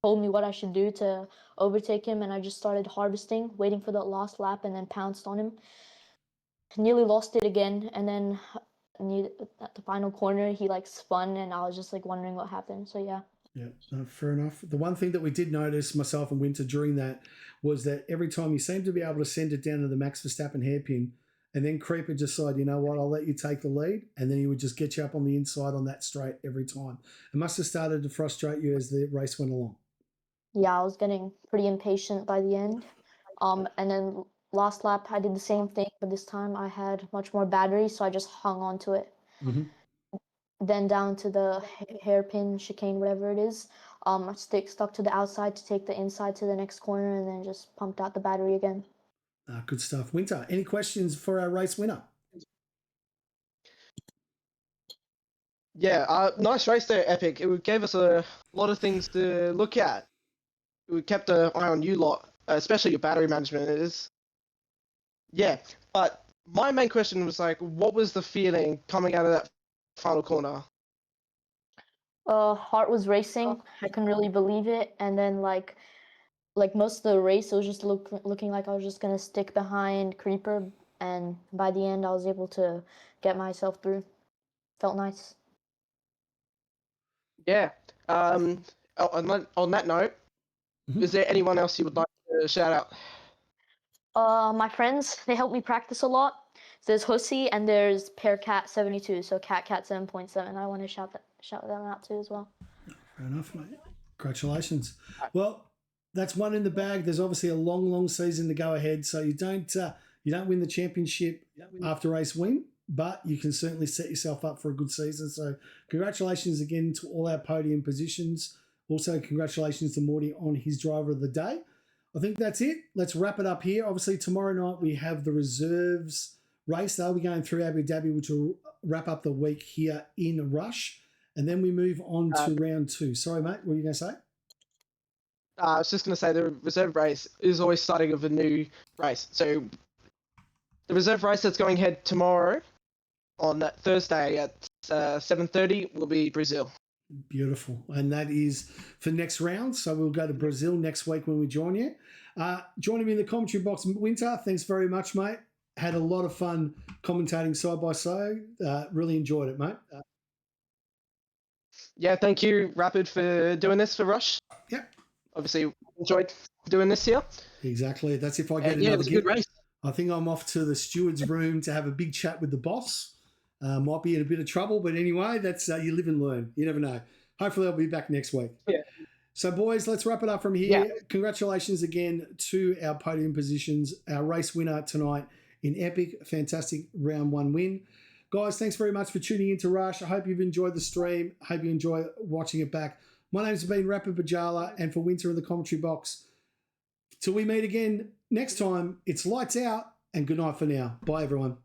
told me what I should do to overtake him, and I just started harvesting, waiting for the last lap, and then pounced on him. Nearly lost it again, and then at the final corner he like spun, and I was just like wondering what happened. So yeah. Yeah, fair enough. The one thing that we did notice, myself and Winter, during that was that every time you seemed to be able to send it down to the Max Verstappen hairpin, and then Creeper decided, you know what, I'll let you take the lead, and then he would just get you up on the inside on that straight every time. It must have started to frustrate you as the race went along. Yeah, I was getting pretty impatient by the end. And then last lap I did the same thing, but this time I had much more battery, so I just hung on to it. Mm-hmm. Then down to the hairpin chicane, whatever it is, I stuck to the outside to take the inside to the next corner, and then just pumped out the battery again. Good stuff. Winter, any questions for our race winner? Yeah, nice race there, Epic. It gave us a lot of things to look at. We kept an eye on you lot, especially your battery management. It is. Yeah, but my main question was like, what was the feeling coming out of that final corner? Heart was racing. I couldn't really believe it, and then like most of the race, it was just looking like I was just gonna stick behind Creeper, and by the end, I was able to get myself through. Felt nice. Yeah. On that note, is there anyone else you would like to shout out? My friends, they helped me practice a lot. There's Hussy and there's Pearcat72, so Cat 7.7. I want to shout them out too as well. Fair enough, mate. Congratulations. Well, that's one in the bag. There's obviously a long season to go ahead, so you don't win the championship after race win, but you can certainly set yourself up for a good season. So congratulations again to all our podium positions. Also, congratulations to Morty on his driver of the day. I think that's it. Let's wrap it up here. Obviously, tomorrow night we have the reserves race. They'll be going through Abu Dhabi, which will wrap up the week here in Rush. And then we move on to round two. Sorry, mate, what were you going to say? I was just going to say the reserve race is always starting of a new race. So the reserve race that's going ahead tomorrow on that Thursday at 7:30 will be Brazil. Beautiful. And that is for next round. So we'll go to Brazil next week when we join you. Joining me in the commentary box, Winter, thanks very much, mate. Had a lot of fun commentating side by side. Really enjoyed it, mate. Yeah, thank you, Rapid, for doing this for Rush. Yeah. Obviously, enjoyed doing this here. Exactly. That's if I get another it was a good race. I think I'm off to the steward's room to have a big chat with the boss. Might be in a bit of trouble, but anyway, that's you live and learn. You never know. Hopefully, I'll be back next week. Yeah. So, boys, let's wrap it up from here. Yeah. Congratulations again to our podium positions, our race winner tonight in Epic. Fantastic round one win. Guys, thanks very much for tuning in to Rush. I hope you've enjoyed the stream. I hope you enjoy watching it back. My name's been Rapid Bajala, and for Winter in the commentary box, Till we meet again next time, it's lights out and good night for now. Bye, everyone.